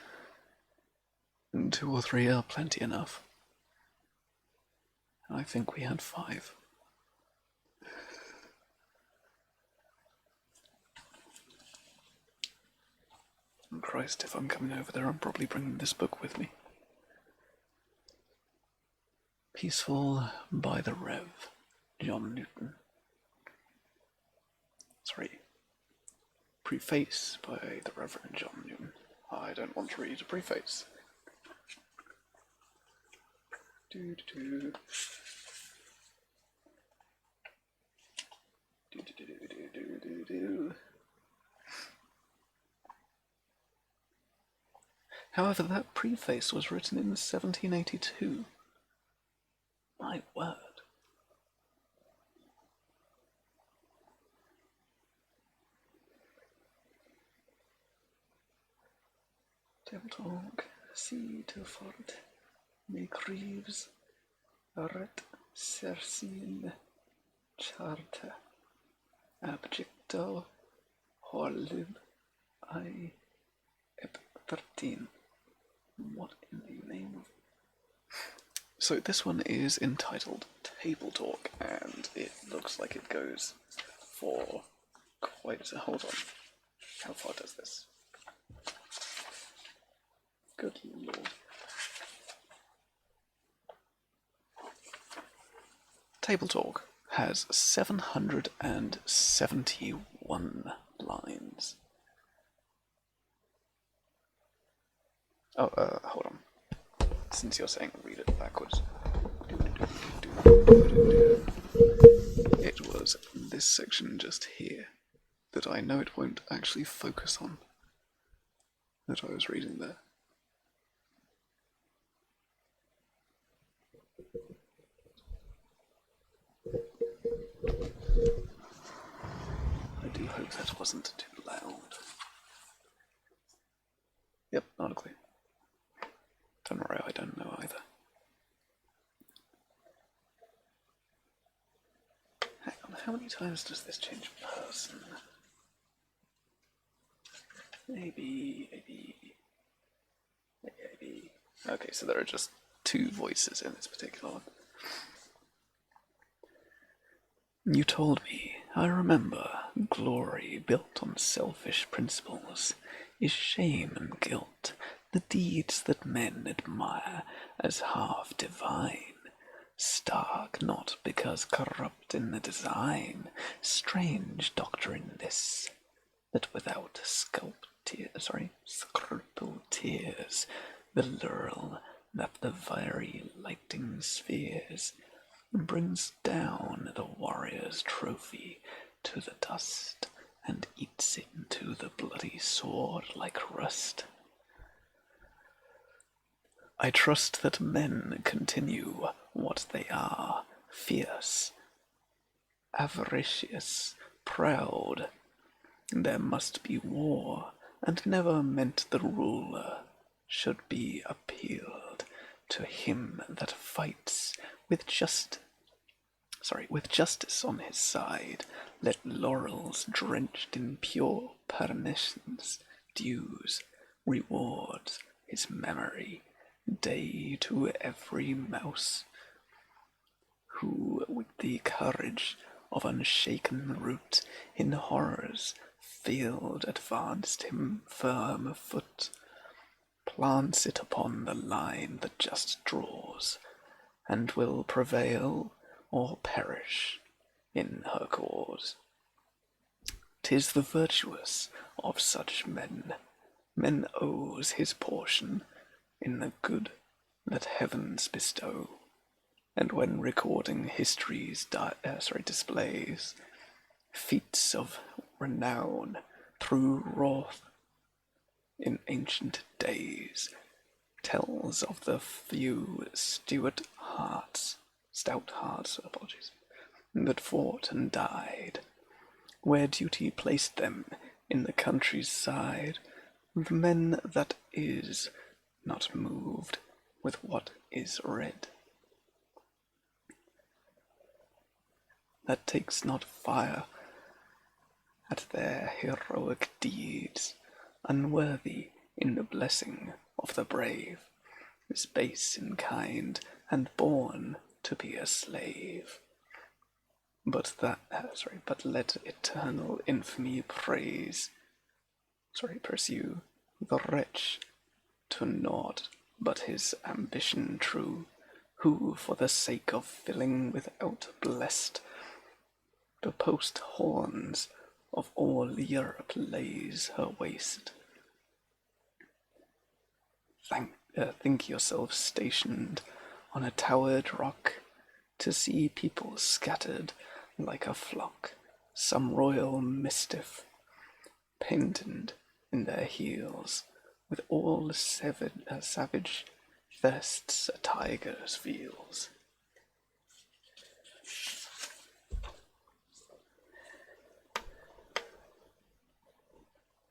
2 or 3 are plenty enough. I think we had 5. And Christ, if I'm coming over there, I'm probably bringing this book with me. Peaceful by the Rev. John Newton. Sorry. Preface by the Reverend John Newton. I don't want to read a preface. Do-do-do. Do-do-do-do-do-do-do. However, that preface was written in 1782. My word. Table talk. Si te fort. M'écrives. Ret sersin. Charta. Abjecto. Horlib. I. Ep 13. What in the name of... So this one is entitled Table Talk, and it looks like it goes for quite a... Hold on. How far does this? Good lord. Table Talk has 771 1 lines. Oh, hold on. Since you're saying read it backwards. It was this section just here that I know it won't actually focus on that I was reading there. I do hope that wasn't too loud. Yep, not a clue. Don't worry, I don't know either. Hang on, how many times does this change person? Maybe. Okay, so there are just 2 voices in this particular one. You told me, I remember, glory built on selfish principles is shame and guilt, the deeds that men admire as half divine. Stark not because corrupt in the design, strange doctrine this, that without scruple tears, the laurel that the fiery lighting spheres brings down the warrior's trophy to the dust, and eats it into the bloody sword like rust. I trust that men continue what they are, fierce, avaricious, proud. There must be war, and never meant the ruler should be appealed to him that fights with justice on his side. Let laurels drenched in pure pernicen's dews rewards his memory day to every mouse who with the courage of unshaken root in horror's field advanced him firm foot, plants it upon the line that just draws, and will prevail or perish in her cause. 'Tis the virtuous of such men owes his portion in the good that heavens bestow, and when recording history's displays feats of renown through wrath in ancient days, tells of the few stout hearts, that fought and died, where duty placed them in the country's side, the men that is not moved with what is read, that takes not fire at their heroic deeds, unworthy in the blessing of the brave, is base in kind and born to be a slave. But let eternal infamy pursue the wretch to naught but his ambition true, who for the sake of filling without blessed the post horns of all Europe lays her waste. Think yourself stationed on a towered rock, to see people scattered like a flock, some royal mischief painted in their heels, with all savage thirsts a tiger's feels.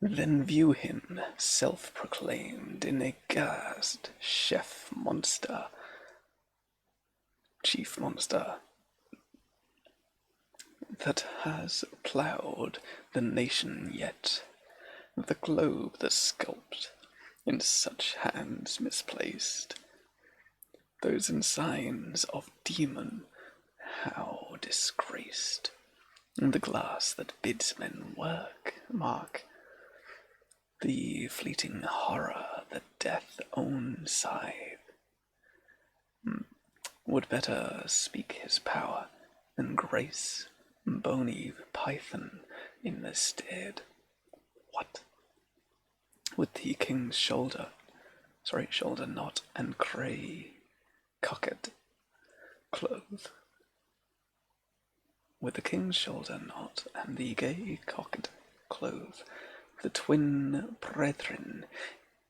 Then view him, self-proclaimed in a ghast chief monster, that has ploughed the nation yet, the globe the sculped in such hands misplaced, those ensigns of demon how disgraced, the glass that bids men mark the fleeting horror that death own scythe would better speak his power than grace bony python in the stead. What? With the king's shoulder knot and grey cocked cloth. With the king's shoulder knot and the gay cocked cloth, the twin brethren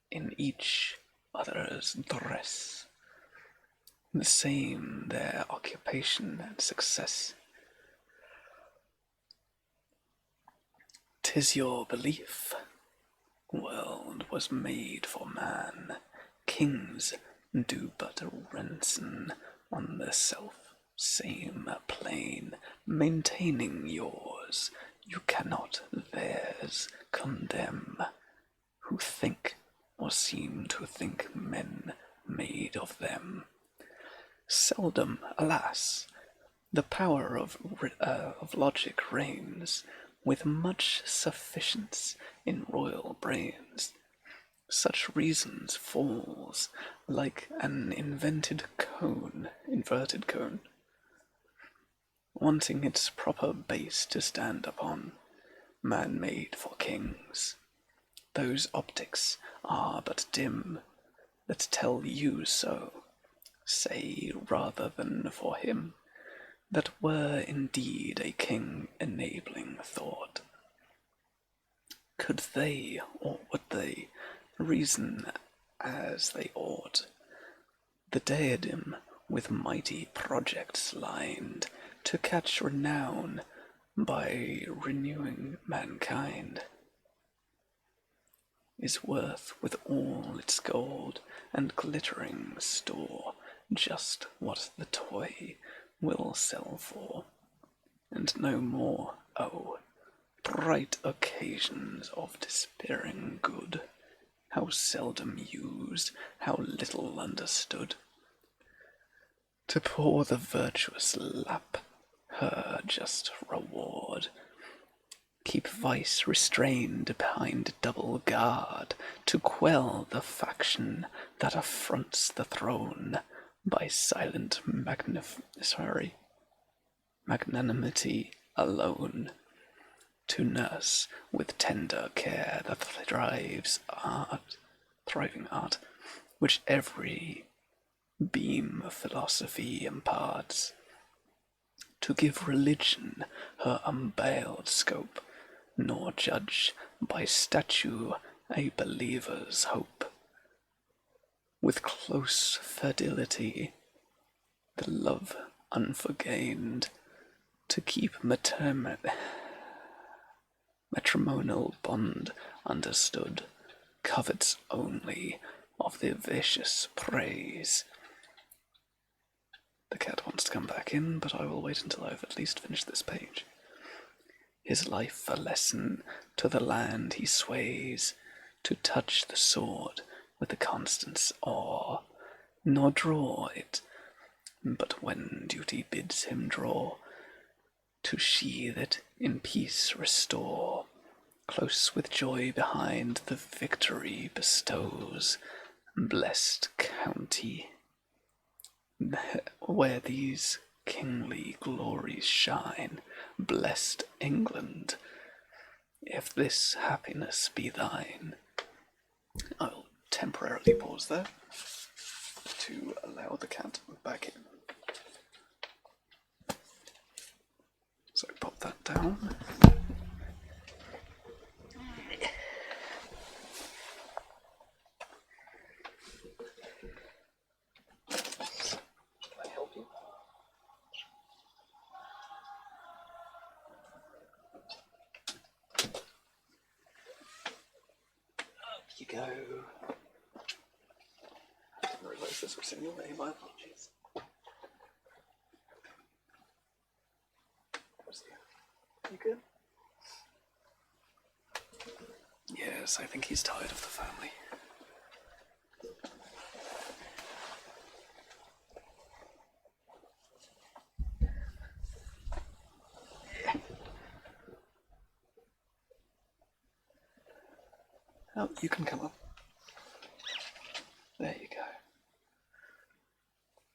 in each other's dress, the same their occupation and success. 'Tis your belief, world was made for man, kings do but ransom on the self-same plane, maintaining yours, you cannot theirs condemn, who think or seem to think men made of them. Seldom, alas, the power of logic reigns with much sufficience in royal brains. Such reasons falls like an inverted cone, wanting its proper base to stand upon, man made for kings. Those optics are but dim that tell you so, say rather than for him, that were indeed a king enabling thought. Could they, or would they, reason as they ought, the diadem with mighty projects lined, to catch renown by renewing mankind, is worth with all its gold and glittering store just what the toy will sell for, and no more. Oh, bright occasions of despairing good, how seldom used, how little understood, to pour the virtuous lap her just reward, keep vice restrained behind double guard, to quell the faction that affronts the throne by silent magnanimity alone, to nurse with tender care the thriving art, which every beam of philosophy imparts, to give religion her unveiled scope, nor judge by statue a believer's hope. With close fidelity, the love unforgained, to keep matrimonial bond understood, covets only of the vicious praise. The cat wants to come back in, but I will wait until I've at least finished this page. His life a lesson to the land he sways, to touch the sword with the constant's awe, nor draw it, but when duty bids him draw, to sheathe it in peace restore, close with joy behind the victory bestows, blessed county, where these kingly glories shine, blessed England, if this happiness be thine. I'll temporarily pause there to allow the cat back in. So pop that down. Can I help you? Up you go. I didn't realise this was in your way, my apologies. You good? Yes, I think he's tired of the family. Oh, you can come up. There you go.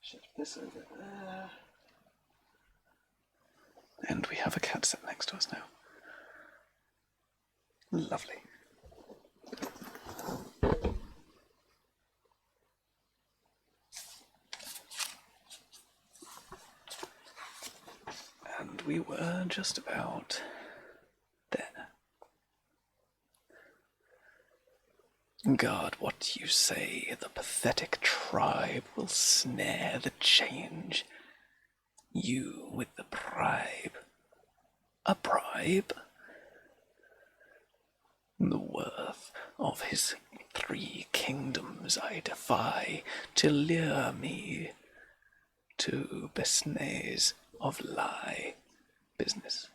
Shift this over there. And we have a cat sitting next to us now. Lovely. And we were just about there. Guard what you say, the pathetic tribe will snare the change. You with the bribe. A bribe? The worth of his 3 kingdoms I defy to lure me to business of lie. Baseness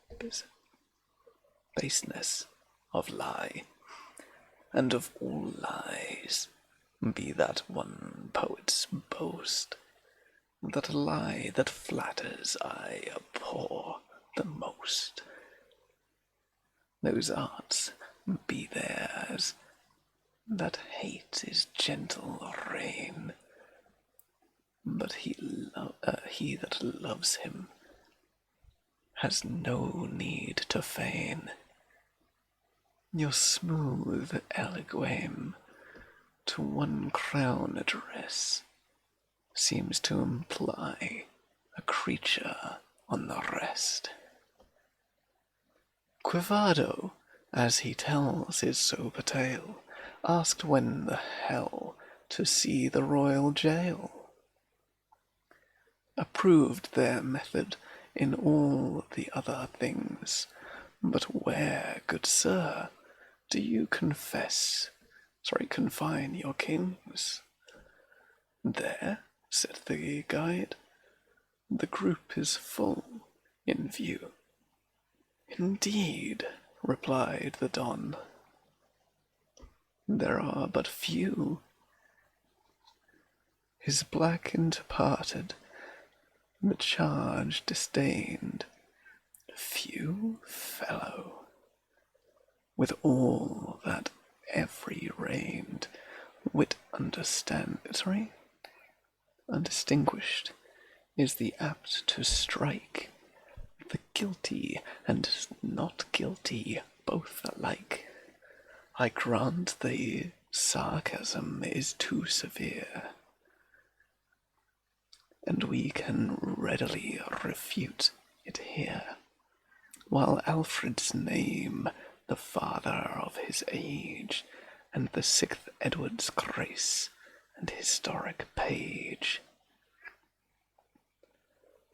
of lie, and of all lies, be that one poet's boast, that lie that flatters I abhor the most. Those arts be theirs, that hate is gentle rain, but he that loves him has no need to feign. Your smooth eloquym to one crown address seems to imply a creature on the rest. Quivado, as he tells his sober tale, asked when the hell to see the royal jail. Approved their method in all the other things, but where, good sir, do you confine your kings? There, said the guide, the group is full in view. Indeed, replied the Don, there are but few. His blackened parted, the charge disdained. Few, fellow, with all that every reigned wit undistinguished is the apt to strike the guilty and not guilty both alike. I grant the sarcasm is too severe, and we can readily refute it here, while Alfred's name, the father of his age, and the 6th Edward's grace and historic page.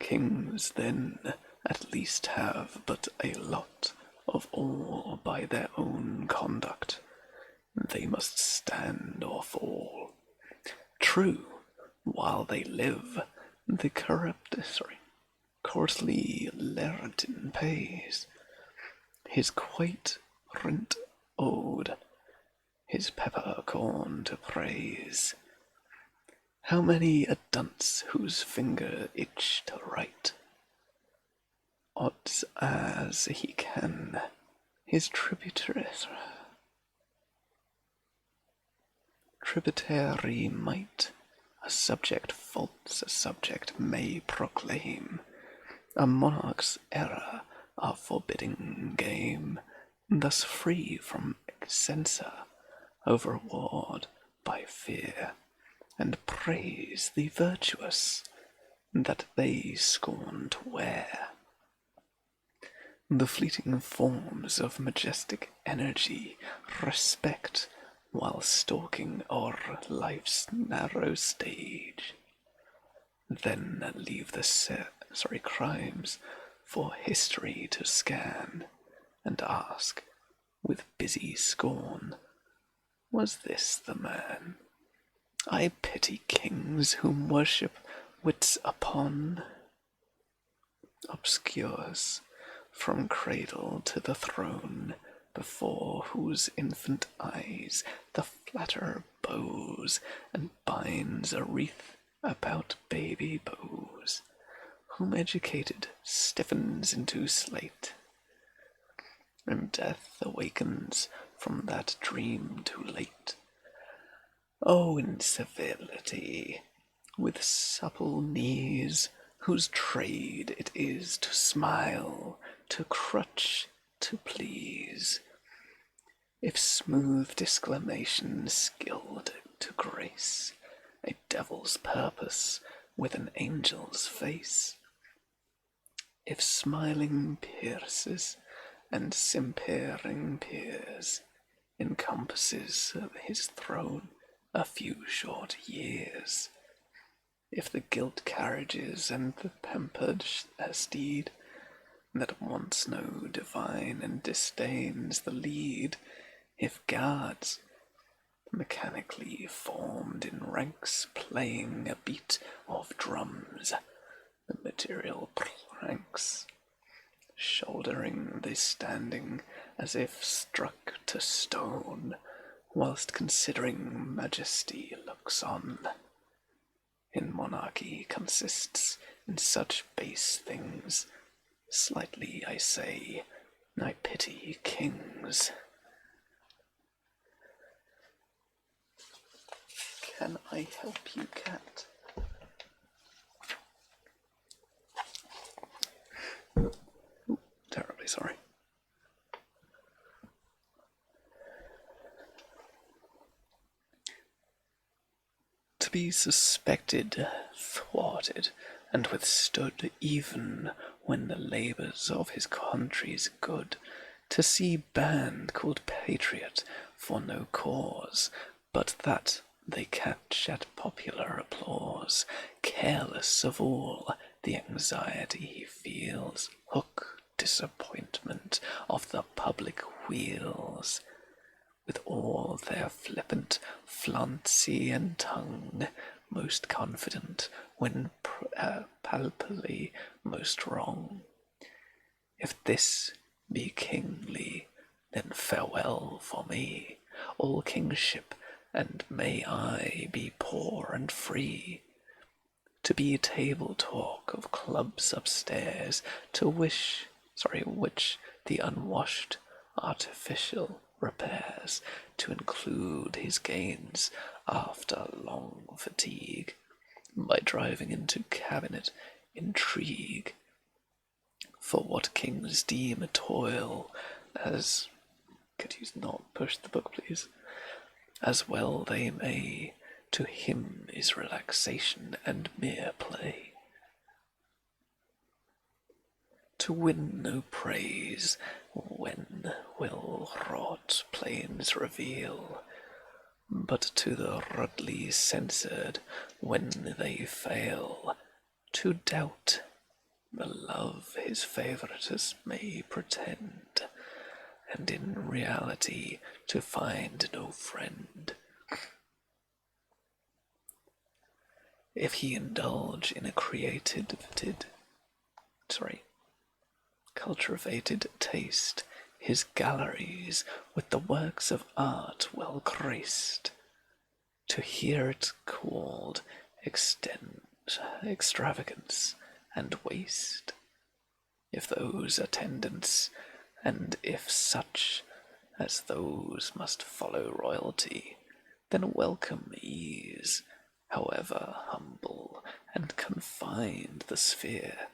Kings then at least have but a lot of all by their own conduct. They must stand or fall. True, while they live, the courtly Leriton pays his quaint rent ode, his peppercorn to praise. How many a dunce whose finger itch to write, odds as he can, his tributary might, a subject false a subject may proclaim, a monarch's error a forbidding game, thus free from censor, overawed by fear, and praise the virtuous that they scorn to wear. The fleeting forms of majestic energy respect while stalking o'er life's narrow stage. Then leave the crimes for history to scan, and ask, with busy scorn, was this the man? I pity kings whom worship wits upon, obscures from cradle to the throne, before whose infant eyes the flatterer bows and binds a wreath about baby bows, whom educated stiffens into slate, and death awakens from that dream too late. O incivility, with supple knees, whose trade it is to smile, to crutch, to please, if smooth disclamation skilled to grace a devil's purpose with an angel's face, if smiling pierces and simpering peers encompasses of his throne a few short years, if the gilt carriages and the pampered steed that wants no divine and disdains the lead, if guards mechanically formed in ranks playing a beat of drums, the material pranks, shouldering they standing as if struck to stone, whilst considering majesty looks on. In monarchy consists in such base things, slightly I say, I pity kings. Can I help you, cat? Terribly sorry. To be suspected, thwarted, and withstood even when the labours of his country's good, to see banned called patriot for no cause, but that they catch at popular applause, careless of all the anxiety he feels, hook, disappointment of the public wheels, with all their flippant flauncy and tongue, most confident when palpably most wrong. If this be kingly, then farewell for me, all kingship, and may I be poor and free, to be table talk of clubs upstairs, to which the unwashed artificial repairs, to include his gains after long fatigue, by driving into cabinet intrigue, for what kings deem a toil, as could you not push the book, please? As well they may, to him is relaxation and mere play. To win no praise, when well-wrought plains reveal, but to the rudely censored, when they fail, to doubt the love his favourites may pretend, and in reality to find no friend. If he indulge in a cultivated taste, his galleries with the works of art well graced, to hear it called extravagance and waste, if those attendants, and if such as those must follow royalty, then welcome ease, however humble and confined the sphere.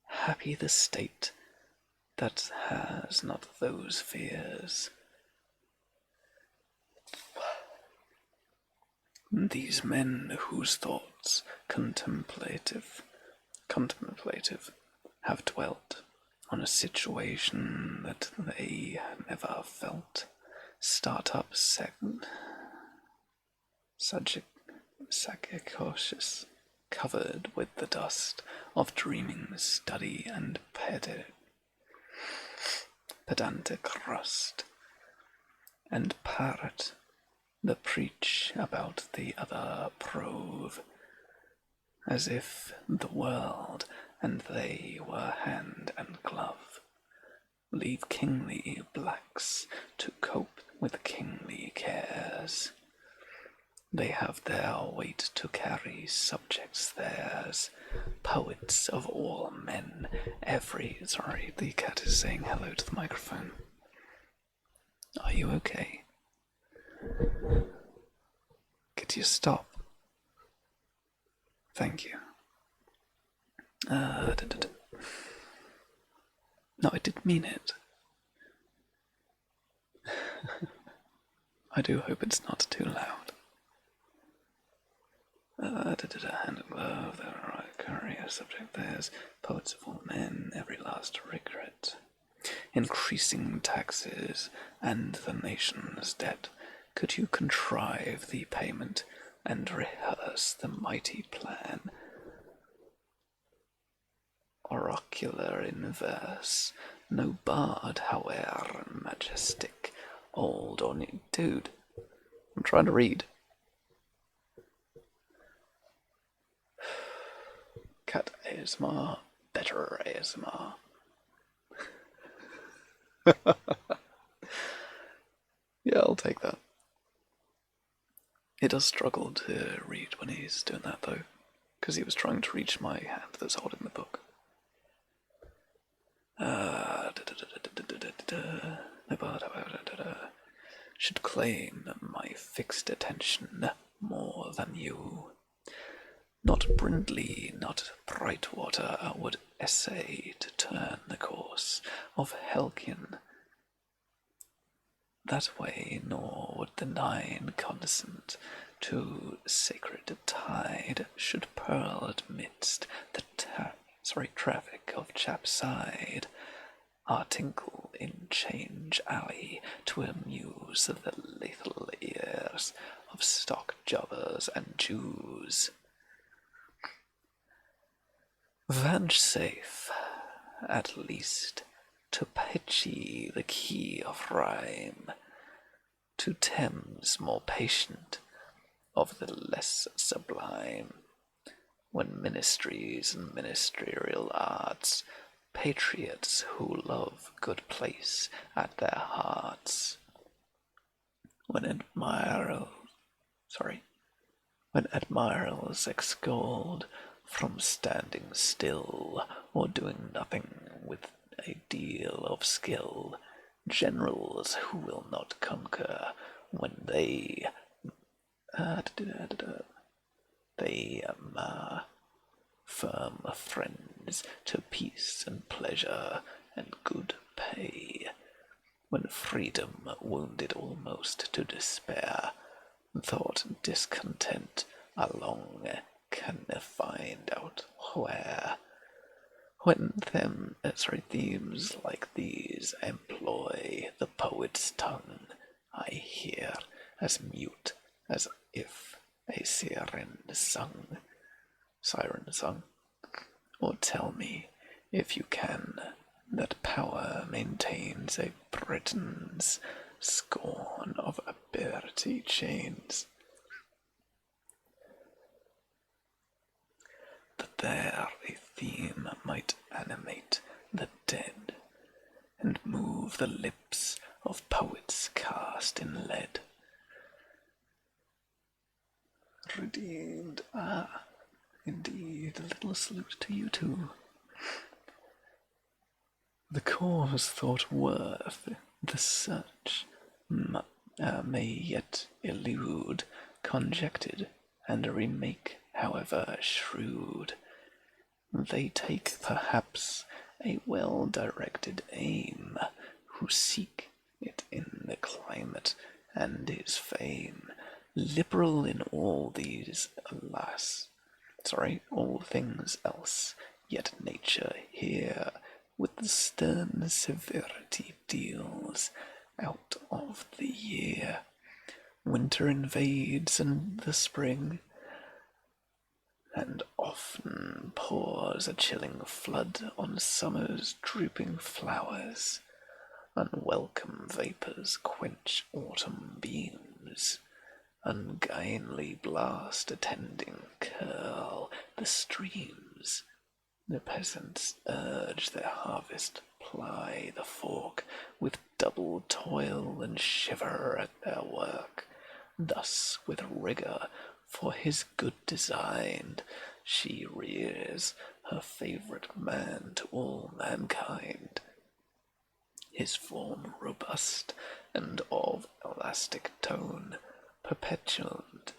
Happy the state that has not those fears. These men whose thoughts contemplative have dwelt on a situation that they never felt, start up sagacious, covered with the dust of dreaming study and pedantic rust, and parrot the preach about the other prove, as if the world and they were hand and glove, leave kingly blacks to cope with kingly cares. They have their weight to carry, subjects theirs, poets of all men, the cat is saying hello to the microphone. Are you okay? Could you stop? Thank you. No, I didn't mean it. I do hope it's not too loud. Hand in glove, there are curious subject there's poets of all men, every last regret. Increasing taxes and the nation's debt, could you contrive the payment and rehearse the mighty plan? Oracular in verse, no bard, howe'er majestic, old or new. Dude, I'm trying to read. Cat ASMR, better ASMR. Yeah, I'll take that. He does struggle to read when he's doing that, though, because he was trying to reach my hand that's holding the book. Should claim my fixed attention more than you. Not Brindley, not Brightwater would essay to turn the course of Helkian that way, nor would the nine consent to sacred tide should purl amidst the traffic of Chapside, our tinkle in Change Alley to amuse the lethal ears of stock jobbers and Jews. Vouchsafe, at least, to pitch ye the key of rhyme, to Thames more patient of the less sublime, when ministries and ministerial arts, patriots who love good place at their hearts, when admirals extolled from standing still or doing nothing with a deal of skill, generals who will not conquer when they firm friends to peace and pleasure and good pay, when freedom wounded almost to despair, thought discontent along can find out where. When themes like these employ the poet's tongue, I hear as mute as if a siren sung. Or tell me, if you can, that power maintains a Briton's scorn of ability chains. That there a theme might animate the dead, and move the lips of poets cast in lead. Redeemed, indeed, a little salute to you too. The cause thought worth the search may yet elude, conjectured, and remake, however shrewd. They take perhaps a well-directed aim, who seek it in the climate and his fame, liberal in all these, all things else, yet nature here with the stern severity deals out of the year. Winter invades and the spring, and often pours a chilling flood on summer's drooping flowers. Unwelcome vapors quench autumn beams, ungainly blast attending curl the streams. The peasants urge their harvest, ply the fork with double toil and shiver at their work. Thus with rigour for his good design, she rears her favourite man to all mankind. His form robust and of elastic tone, proportioned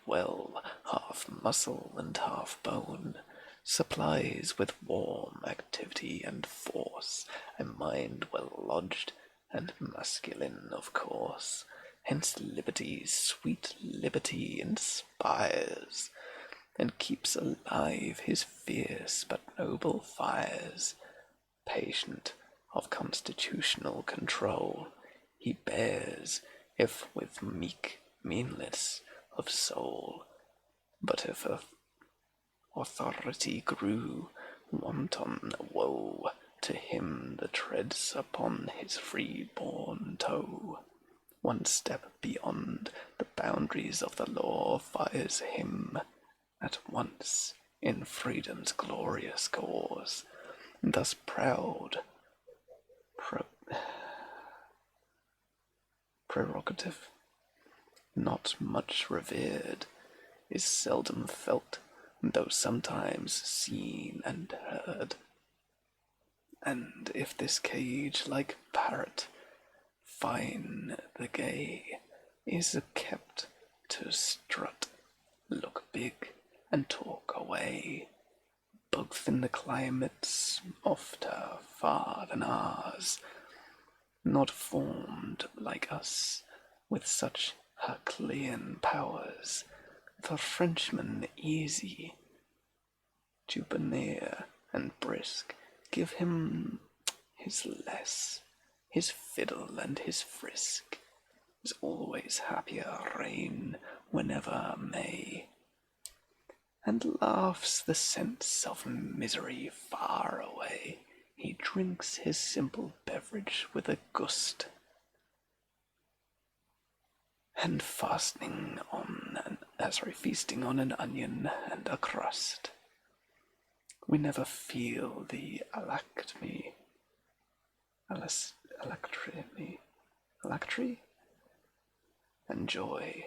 well, half muscle and half bone, supplies with warm activity and force, a mind well lodged and masculine, of course. Hence liberty's sweet liberty inspires, and keeps alive his fierce but noble fires. Patient of constitutional control, he bears, if with meek meanness of soul. But if authority grew, wanton woe to him that treads upon his free-born toe. One step beyond the boundaries of the law fires him at once in freedom's glorious cause. Thus proud, prerogative, not much revered, is seldom felt, though sometimes seen and heard. And if this cage, like parrot, fine the gay, is kept to strut, look big, and talk away, both in the climates ofter far than ours, not formed like us with such Herculean powers, the Frenchman easy, Juboneer and brisk, give him his less, his fiddle and his frisk, is always happier reign whenever may, and laughs the sense of misery far away. He drinks his simple beverage with a gust, and feasting on an onion and a crust. We never feel the alactree, and joy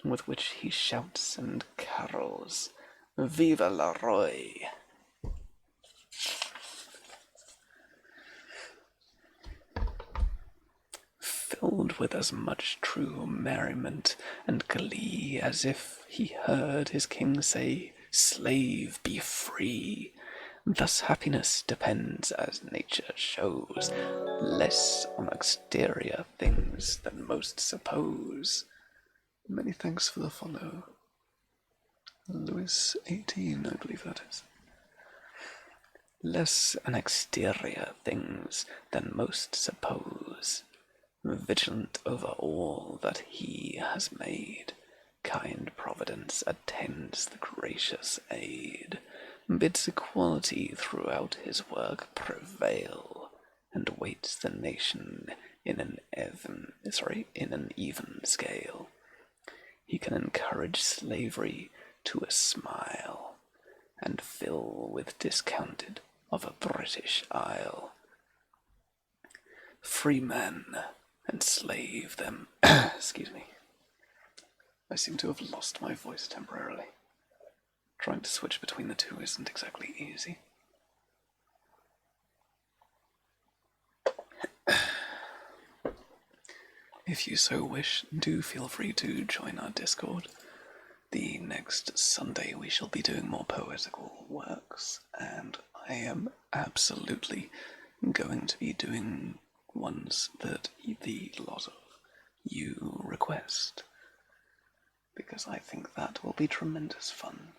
with which he shouts and carols, "Vive le Roi!" Filled with as much true merriment and glee as if he heard his king say, "Slave, be free." Thus happiness depends, as nature shows, less on exterior things than most suppose. Many thanks for the follow. Louis 18, I believe that is. Less on exterior things than most suppose, vigilant over all that he has made, kind Providence attends the gracious aid, bids equality throughout his work prevail, and weights the nation in an even scale. He can encourage slavery to a smile, and fill with discounted of a British Isle. Free men enslave them. Excuse me. I seem to have lost my voice temporarily. Trying to switch between the two isn't exactly easy. If you so wish, do feel free to join our Discord. The next Sunday we shall be doing more poetical works, and I am absolutely going to be doing ones that the lot of you request, because I think that will be tremendous fun.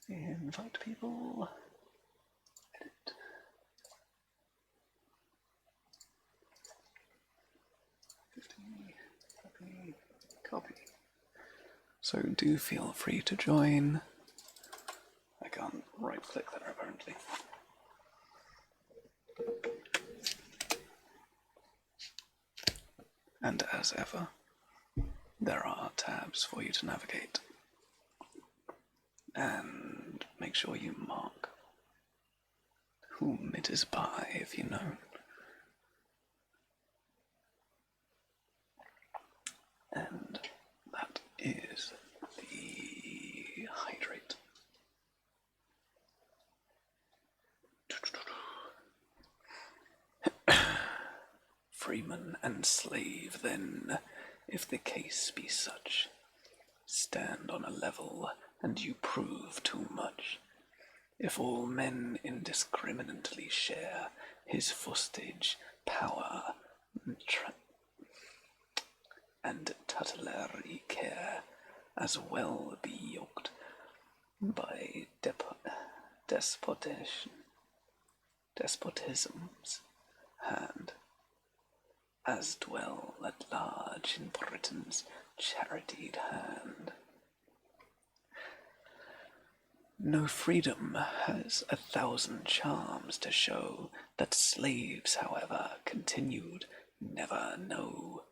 Invite people. Edit. Copy. So do feel free to join. I can't right click there apparently. And as ever, there are tabs for you to navigate. And make sure you mark whom it is by, if you know. And that is the hydrate. Freeman and slave, then, if the case be such, stand on a level and you prove too much. If all men indiscriminately share his fustage, power, and tutelary care, as well be yoked by despotism's hand, as dwell at large in Britain's charitied hand. No freedom has 1,000 charms to show, that slaves, however continued, never know.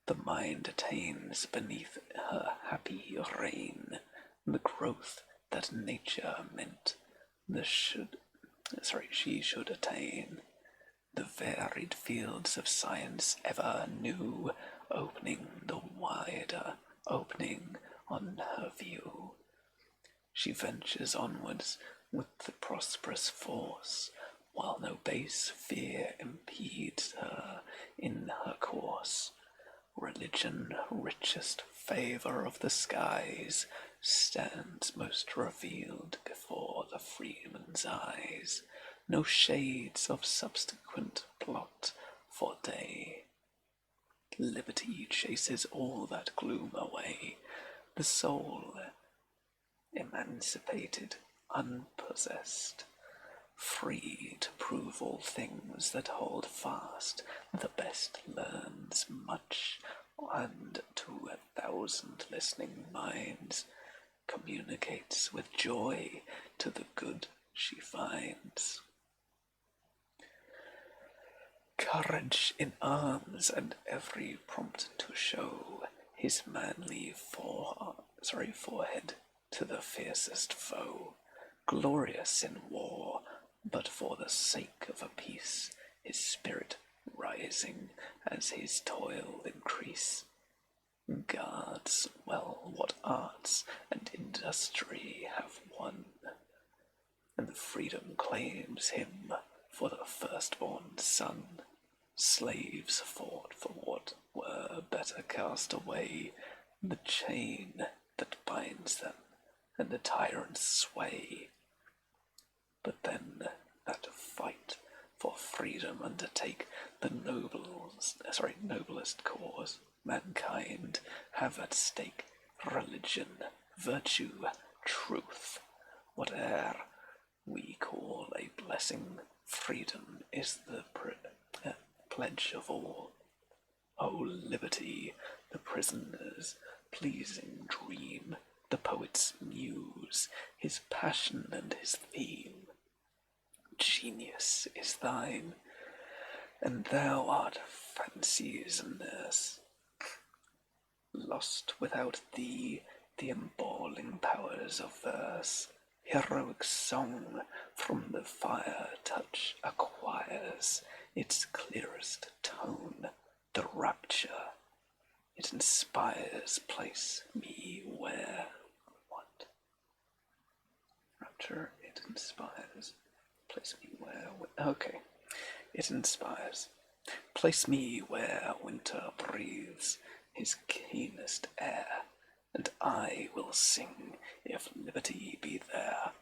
The mind attains beneath her happy reign the growth that nature meant she should attain. The varied fields of science ever new, opening the wider opening on her view. She ventures onwards with the prosperous force, while no base fear impedes her in her course. Religion, richest favour of the skies, stands most revealed before the freeman's eyes. No shades of subsequent plot for day. Liberty chases all that gloom away. The soul, emancipated, unpossessed, free to prove all things that hold fast, the best learns much, and to 1,000 listening minds communicates with joy to the good she finds. Courage in arms, and every prompt to show his manly forehead to the fiercest foe, glorious in war, but for the sake of a peace, his spirit rising as his toil increase, guards well what arts and industry have won, and freedom claims him for the firstborn son. Slaves fought for what were better cast away, the chain that binds them, and the tyrant's sway. But then that fight for freedom undertake, the noblest cause mankind have at stake, religion, virtue, truth, whate'er we call a blessing, freedom is the pledge of all. O liberty, the prisoner's pleasing dream, the poet's muse, his passion and his theme. Genius is thine, and thou art fancy's nurse. Lost without thee the embauling powers of verse, heroic song from the fire touch acquires its clearest tone, the rapture it inspires. Place me where what? Rapture it inspires. Place me where okay. It inspires. Place me where winter breathes his keenest air, and I will sing if liberty be there.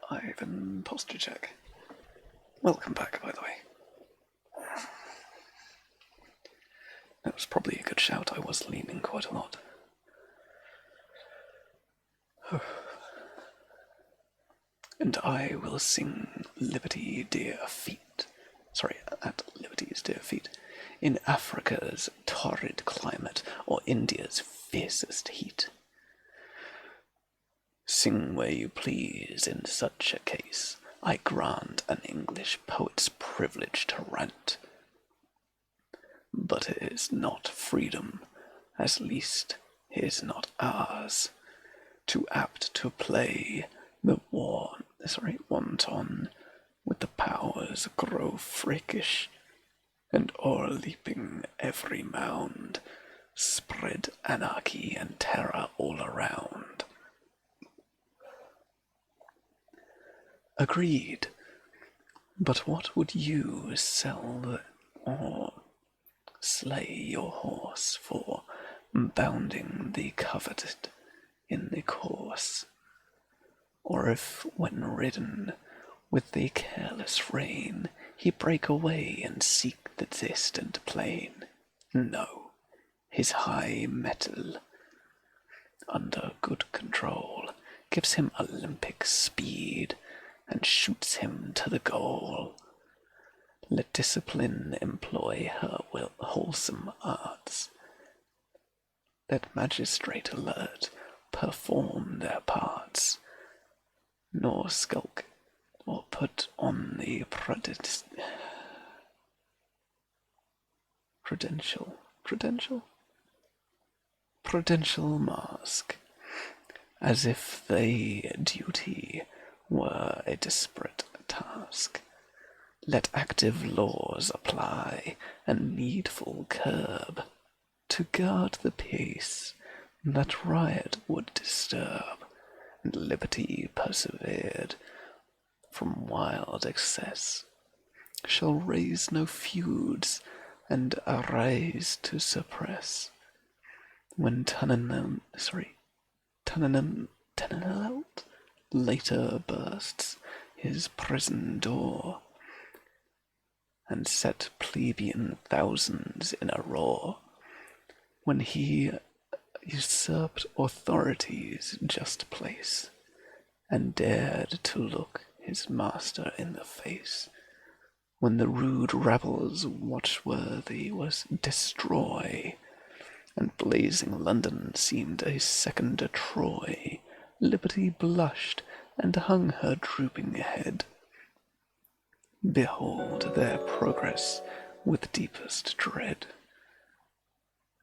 Ivan Postacek. Welcome back, by the way. That was probably a good shout. I was leaning quite a lot. And I will sing Liberty Dear Feet. At Liberty's dear feet. In Africa's torrid climate, or India's fiercest heat. Sing where you please in such a case. I grant an English poet's privilege to rant. But it is not freedom, as least it is not ours, too apt to play the wanton, with the powers grow freakish, and o'erleaping every mound, spread anarchy and terror all around. Agreed, but what would you sell or slay your horse for, bounding the coveted in the course, or if, when ridden with the careless rein, he break away and seek the distant plain. No, his high mettle, under good control, gives him Olympic speed and shoots him to the goal. Let discipline employ her wholesome arts. Let magistrate alert perform their parts, nor skulk or put on the prudential mask, as if they duty were a desperate task. Let active laws apply and needful curb, to guard the peace that riot would disturb, and liberty persevered from wild excess, shall raise no feuds and arise to suppress. When Tannenelt later bursts his prison door, and set plebeian thousands in a roar, when he usurped authority's just place, and dared to look his master in the face, when the rude rebels watchworthy was destroy, and blazing London seemed a second Troy, Liberty blushed and hung her drooping head. Behold their progress with deepest dread.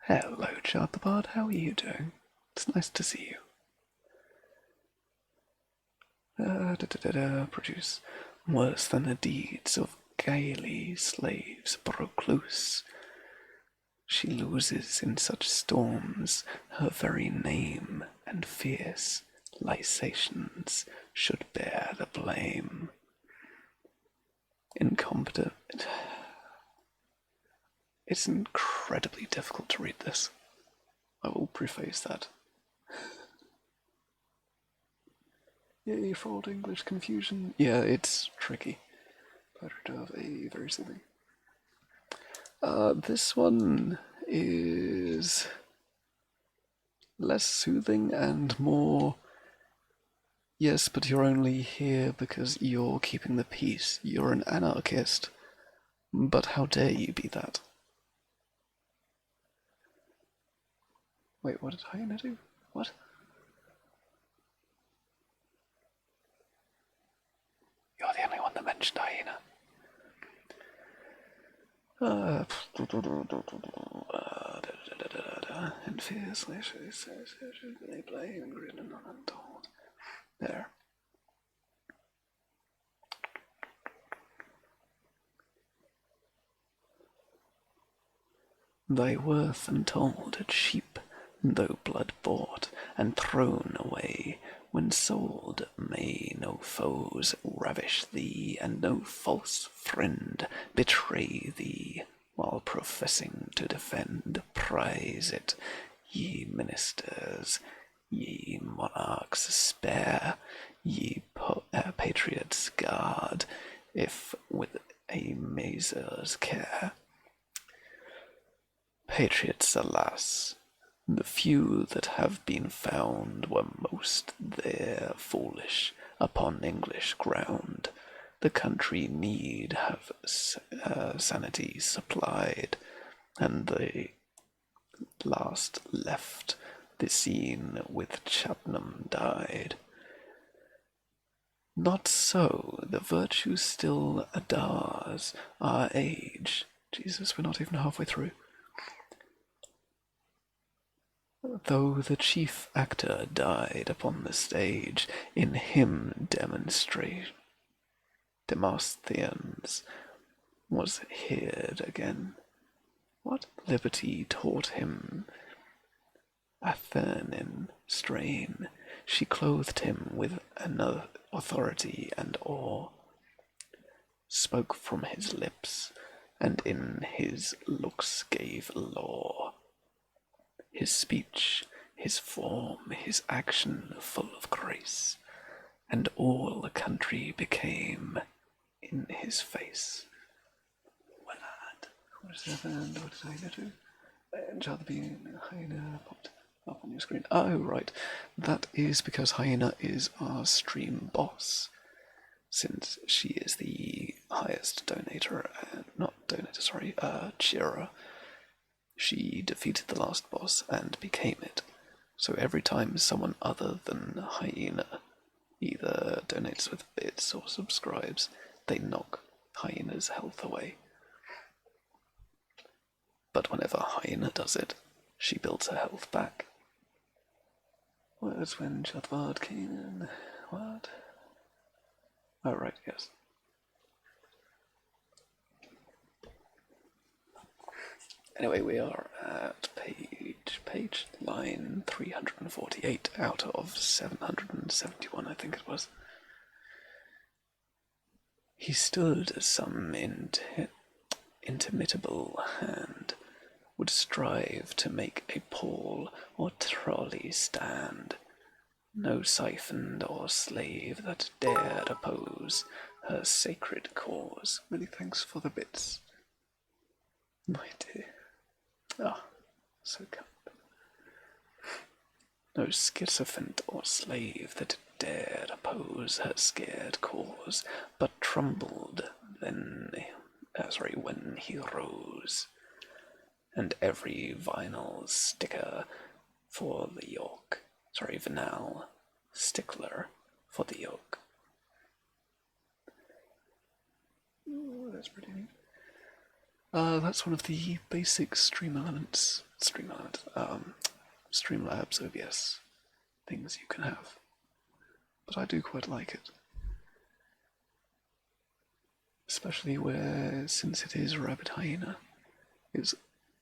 Hello, Chad the Bard, how are you doing? It's nice to see you. Produce worse than the deeds of gaily slaves broke loose. She loses in such storms her very name, and fierce libations should bear the blame. Incompetent. It's incredibly difficult to read this. I will preface that. Yay for old English confusion. Yeah, it's tricky. Portrait of a very soothing. This one is less soothing and more, yes, but you're only here because you're keeping the peace. You're an anarchist. But how dare you be that? Wait, what did Hyena do? What? You're the only one that mentioned Hyena. And fiercely she says, they play and grin and untold. There. Thy worth untold at cheap, though blood bought and thrown away, when sold may no foes ravish thee, and no false friend betray thee, while professing to defend. Prize it, ye ministers, ye monarchs, spare, ye patriots guard, if with a miser's care. Patriots, alas, the few that have been found were most there foolish upon English ground. The country need have sanity supplied, and the last left the scene with Chatham died. Not so, the virtue still adores our age. Jesus, we're not even halfway through. Though the chief actor died upon the stage, in him Demosthenes was heard again. What liberty taught him Athenian strain? She clothed him with another authority and awe, spoke from his lips, and in his looks gave law. His speech, his form, his action full of grace, and all the country became in his face. Well, what has happened? What did I get to? Shall be Hyena popped up on your screen? Oh, right. That is because Hyena is our stream boss. Since she is the highest donator, cheerer, she defeated the last boss and became it. So every time someone other than Hyena either donates with bits or subscribes, they knock Hyena's health away. But whenever Hyena does it, she builds her health back. Words when Chadvard came in. What? Oh, right, yes. Anyway, we are at page line 348 out of 771, I think it was. He stood as some intermitable hand would strive to make a pole or trolley stand. No siphoned or slave that dared oppose her sacred cause. Many thanks for the bits, my dear. Ah, so kind. No schizophant or slave that dared oppose her scared cause, but trembled when he rose. And every vinyl sticker for the yoke. Vinyl stickler for the yoke. Ooh, that's pretty neat. That's one of the basic Streamlabs OBS things you can have. But I do quite like it. Especially since it is Rabbit Hyena, it's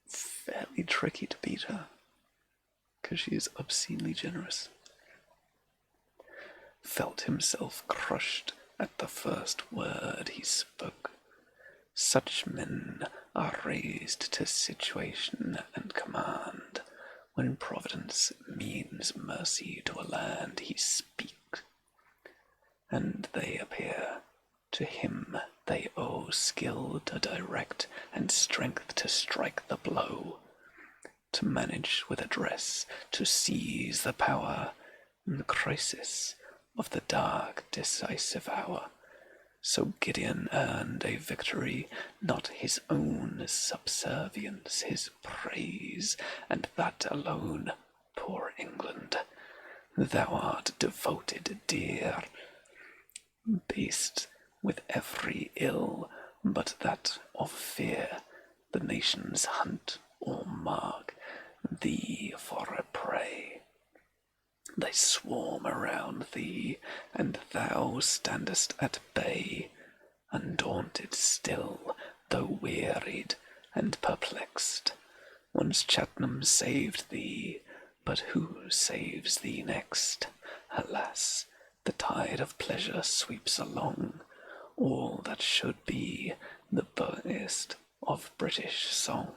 fairly tricky to beat her, because she is obscenely generous. Felt himself crushed at the first word he spoke. Such men are raised to situation and command. When Providence means mercy to a land, he speaks, and they appear. To him they owe skill to direct and strength to strike the blow, to manage with address, to seize the power in the crisis of the dark, decisive hour. So Gideon earned a victory, not his own subservience, his praise, and that alone, poor England. Thou art devoted, dear, based with every ill, but that of fear, the nations hunt or mark thee for a prey. They swarm around thee, and thou standest at bay, undaunted still, though wearied and perplexed. Once Chatnam saved thee, but who saves thee next? Alas, the tide of pleasure sweeps along all that should be the best of British song.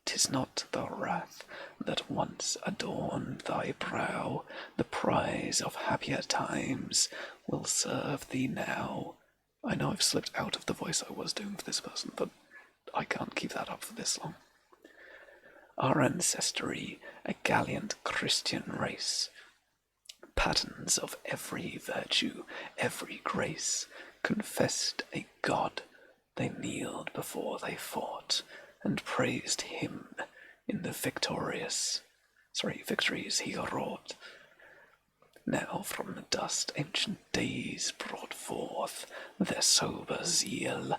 'Tis not the wrath that once adorned thy brow, the prize of happier times will serve thee now. I know I've slipped out of the voice I was doing for this person, but I can't keep that up for this long. Our ancestry, a gallant Christian race, patterns of every virtue, every grace, confessed a God, they kneeled before they fought, and praised him in the victories he wrought. Now from the dust ancient days brought forth their sober zeal,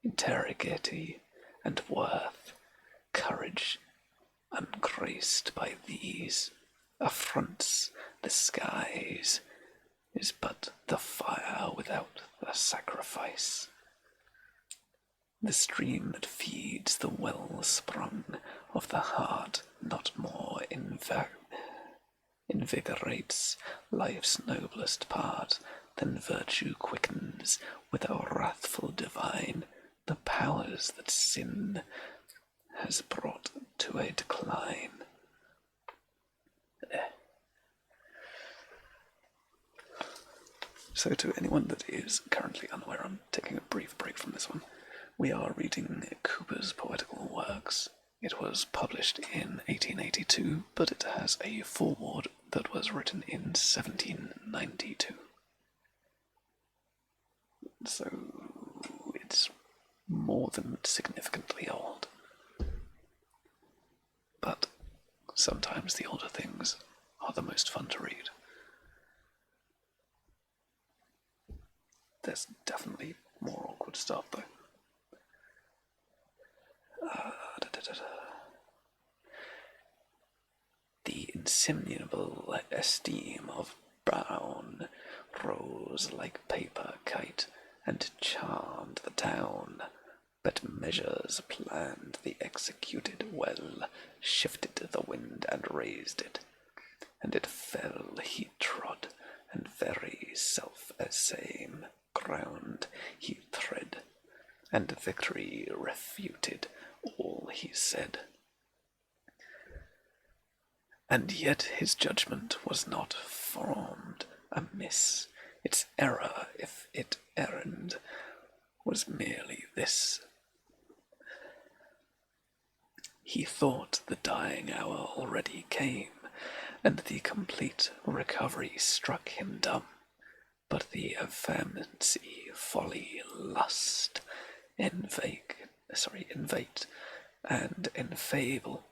integrity, and worth, courage ungraced by these affronts. The skies is but the fire without the sacrifice. The stream that feeds the wellspring of the heart not more invigorates life's noblest part than virtue quickens with a wrathful divine the powers that sin has brought to a decline. So to anyone that is currently unaware, I'm taking a brief break from this one. We are reading Cooper's poetical works. It was published in 1882, but it has a foreword that was written in 1792. So it's more than significantly old. But sometimes the older things are the most fun to read. There's definitely more awkward stuff, though. The insinuable esteem of Brown rose like paper kite and charmed the town, but measures planned the executed well, shifted the wind and raised it, and it fell he trod, and very self-same ground he tread, and victory refuted all he said. And yet his judgment was not formed amiss. Its error, if it erred, was merely this. He thought the dying hour already came, and the complete recovery struck him dumb. But the effeminacy, folly, lust, invate, and infable,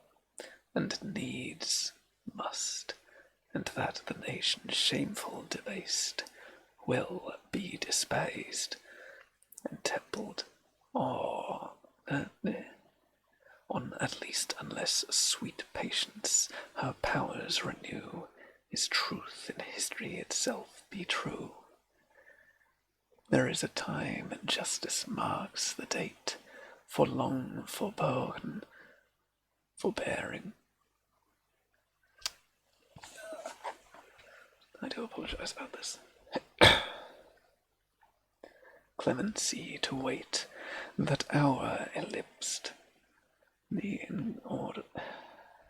and needs must, and that the nation shameful debased will be despised, and templed, or on at least, unless sweet patience her powers renew, is truth in history itself be true. There is a time, and justice marks the date, for long forborne, forbearing. I do apologize about this. Clemency to wait, that hour ellipsed, the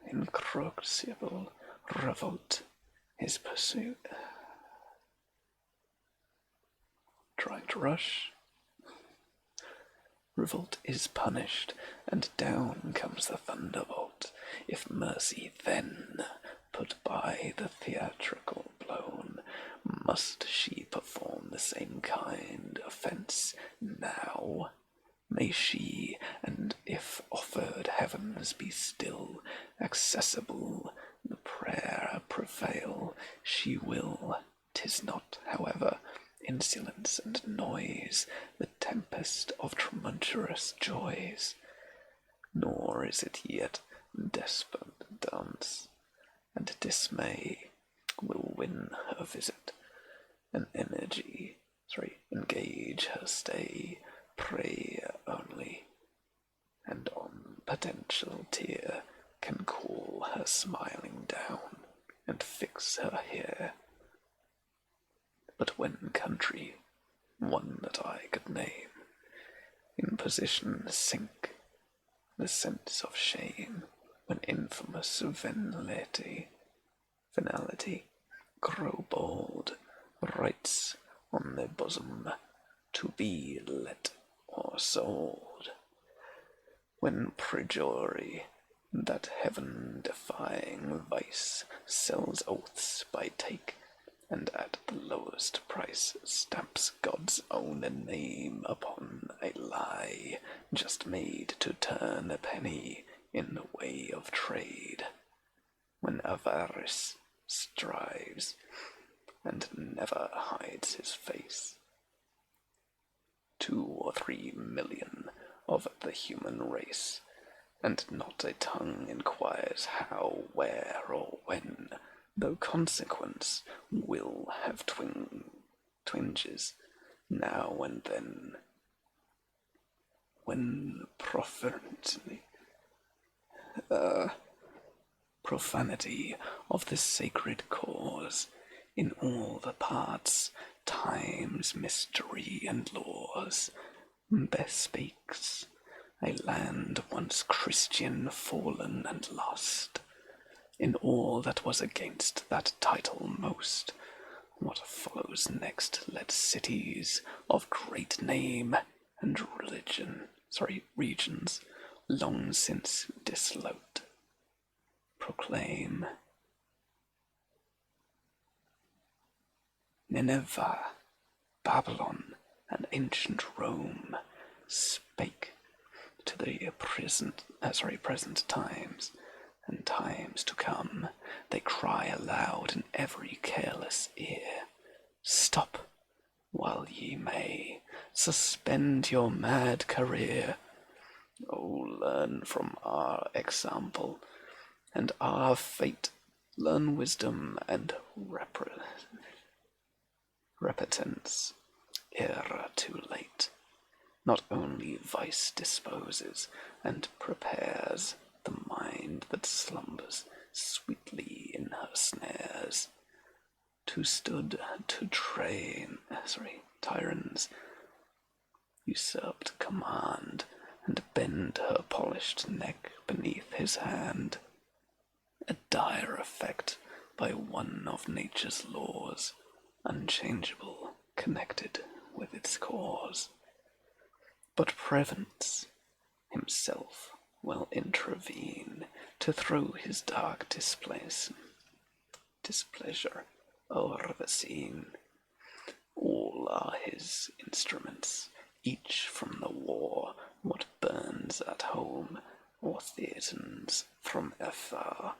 incroxable revolt, his pursuit. Trying to rush. Revolt is punished, and down comes the thunderbolt. If mercy then put by the theatrical blown, must she perform the same kind offence now? May she, and if offered heavens be still accessible, the prayer prevail, she will. 'Tis not, however, insolence and noise, the tempest of tumultuous joys, nor is it yet desperate dance, and dismay will win her visit, and engage her stay, pray only, and on potential tear can call her smiling down, and fix her here. But when country, one that I could name, in position sink, the sense of shame, when infamous venality grow bold, writes on their bosom to be let or sold, when perjury, that heaven-defying vice, sells oaths by take, and at the lowest price stamps God's own name upon a lie just made to turn a penny in the way of trade, when avarice strives and never hides his face. 2 or 3 million of the human race, and not a tongue inquires how, where, or when, though consequence will have twinges now and then, when profanity of the sacred cause, in all the parts, time's mystery and laws, bespeaks a land once Christian, fallen and lost, in all that was against that title most, What follows next let cities of great name and regions long since dissolute, proclaim. Nineveh, Babylon, and ancient Rome spake to the present times, and times to come. They cry aloud in every careless ear, "Stop while ye may, suspend your mad career. Oh, learn from our example and our fate, learn wisdom and repentance ere too late. Not only vice disposes and prepares the mind that slumbers sweetly in her snares, to stood to tyrants usurped command, and bend her polished neck beneath his hand. A dire effect by one of nature's laws, unchangeable, connected with its cause. But Providence himself will intervene to throw his dark displeasure o'er the scene. All are his instruments, each from the war, what burns at home, or thietens from afar.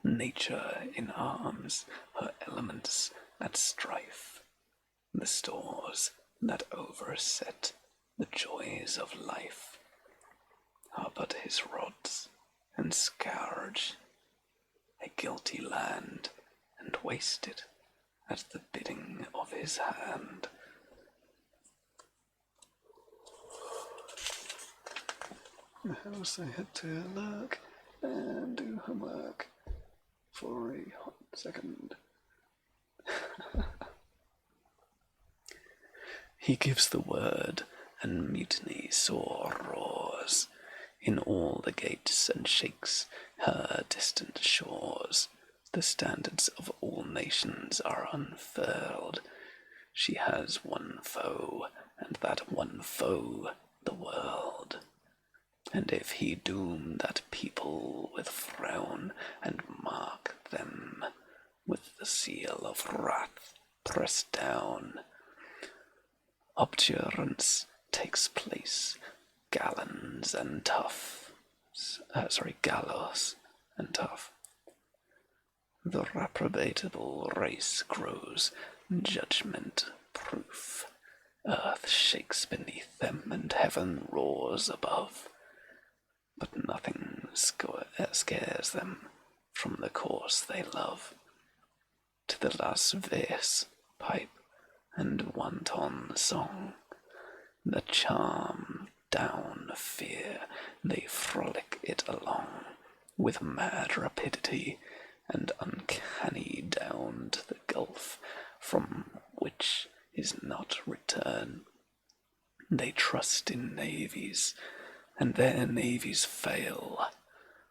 Nature in arms, her elements at strife, the stores that overset the joys of life are but his rods and scourge, a guilty land, and wasted at the bidding of his hand. Perhaps I had to look and do homework for a hot second. He gives the word, and mutiny sore roars in all the gates, and shakes her distant shores. The standards of all nations are unfurled. She has one foe, and that one foe the world. And if he doom that people with frown, and mark them with the seal of wrath pressed down, obdurance takes place, gallows and tough. The reprobatable race grows judgment-proof. Earth shakes beneath them, and heaven roars above. But nothing scares them from the course they love. To the lascivious pipe and wanton song, the charm down fear, they frolic it along, with mad rapidity, and uncanny down to the gulf from which is not return. They trust in navies, and their navies fail.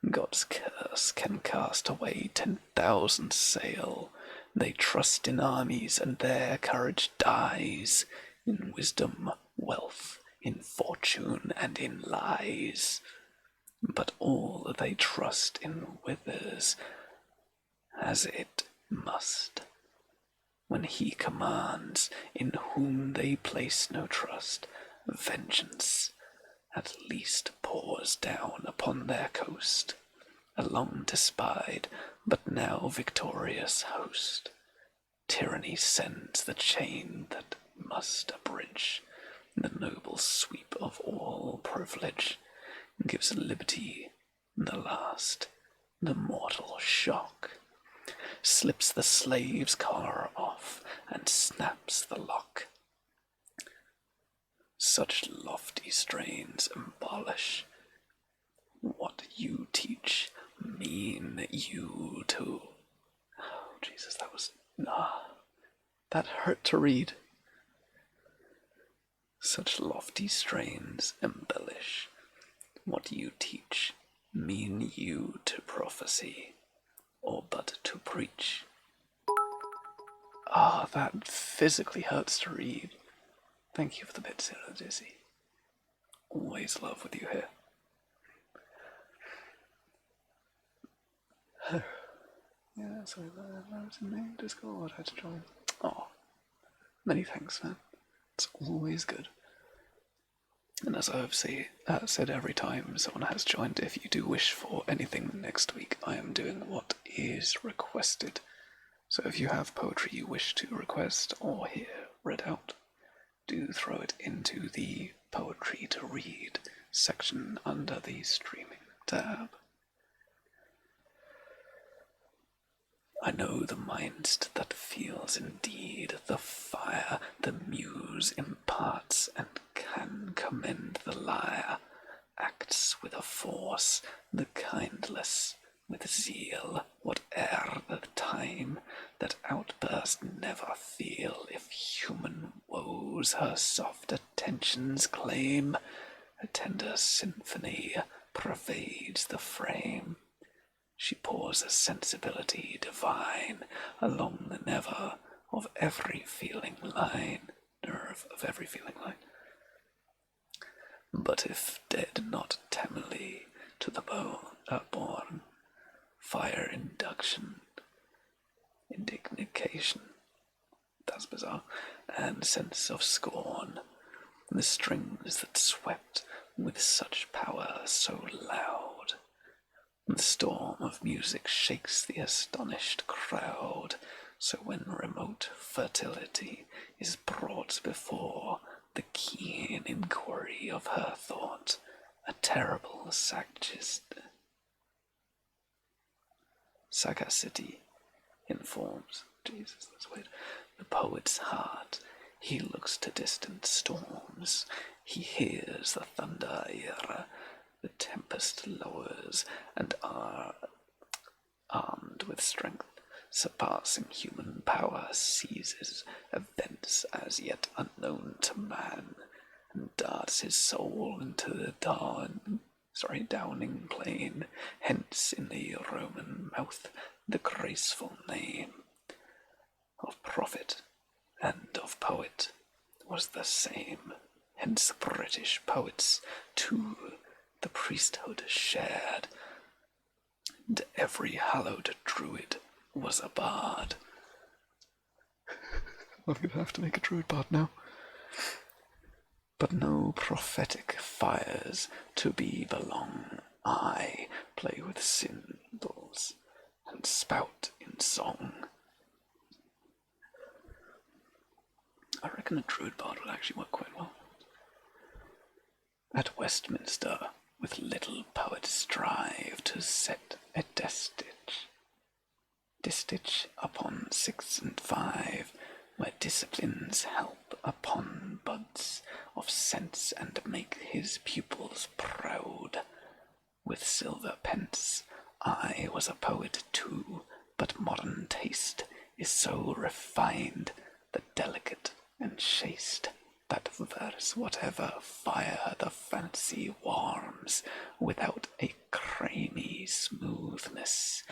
God's curse can cast away 10,000 sail. They trust in armies, and their courage dies in wisdom, wealth, in fortune, and in lies. But all they trust in withers, as it must, when he commands, in whom they place no trust. Vengeance at least pours down upon their coast, a long despied, but now victorious host. Tyranny sends the chain that must abridge the noble sweep of all privilege, gives liberty the last, the mortal shock, slips the slave's collar off, and snaps the lock. Such lofty strains abolish. What you teach, mean you to... Oh, Jesus, that hurt to read. Such lofty strains embellish. What you teach, mean you to prophecy, or but to preach? Ah, that physically hurts to read. Thank you for the bit, Sarah Dizzy. Always love with you here. Yeah, sorry, I was in the Discord, I had to join. Oh, many thanks, man. It's always good. And as I've said every time someone has joined, if you do wish for anything next week, I am doing what is requested. So if you have poetry you wish to request or hear read out, do throw it into the Poetry to Read section under the Streaming tab. I know the mind that feels indeed the fire the muse imparts and can commend the lyre, acts with a force the kindless with zeal, whate'er the time, that outburst never feel if human woes her soft attentions claim. A tender symphony pervades the frame. She pours a sensibility divine along the nerve of every feeling line. But if dead not temely to the bone are born, fire induction, indignation, that's bizarre, and sense of scorn, the strings that swept with such power so loud, the storm of music shakes the astonished crowd. So when remote fertility is brought before the keen inquiry of her thought, a terrible sagacity informs the poet's heart. He looks to distant storms, he hears the thunder ere the tempest lowers, and armed with strength surpassing human power, seizes events as yet unknown to man, and darts his soul into the downing plain. Hence in the Roman mouth the graceful name of prophet and of poet was the same. Hence British poets too the priesthood shared, and every hallowed druid was a bard. I'm gonna have to make a druid bard now. But no prophetic fires to be belong. I play with cymbals and spout in song. I reckon a druid bard would actually work quite well. At Westminster, with little poet strive to set a distich upon 6 and 5, where disciplines help upon buds of sense and make his pupils proud. With silver pence I was a poet too, but modern taste is so refined, the delicate and chaste, that verse, whatever fire the fancy warms, without a creamy smoothness,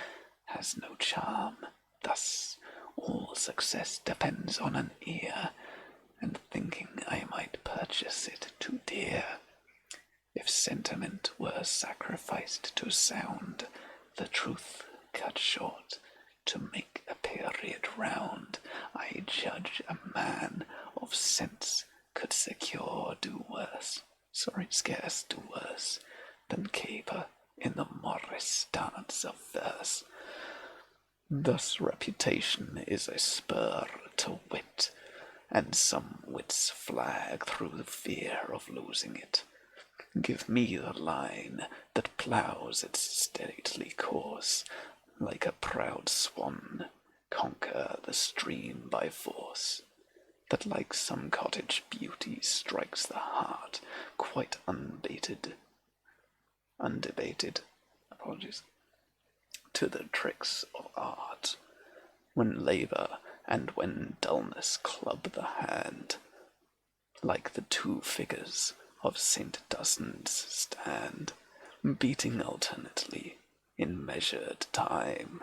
has no charm. Thus all success depends on an ear, and thinking I might purchase it too dear. If sentiment were sacrificed to sound, the truth cut short, to make a period round, I judge a man of sense could scarce do worse, than caper in the Morris dance of verse. Thus reputation is a spur to wit, and some wits flag through the fear of losing it. Give me the line that ploughs its stately course, like a proud swan, conquer the stream by force, that like some cottage beauty strikes the heart, quite undebated, to the tricks of art, when labour and when dullness club the hand, like the two figures of St. Dozens stand, beating alternately in measured time.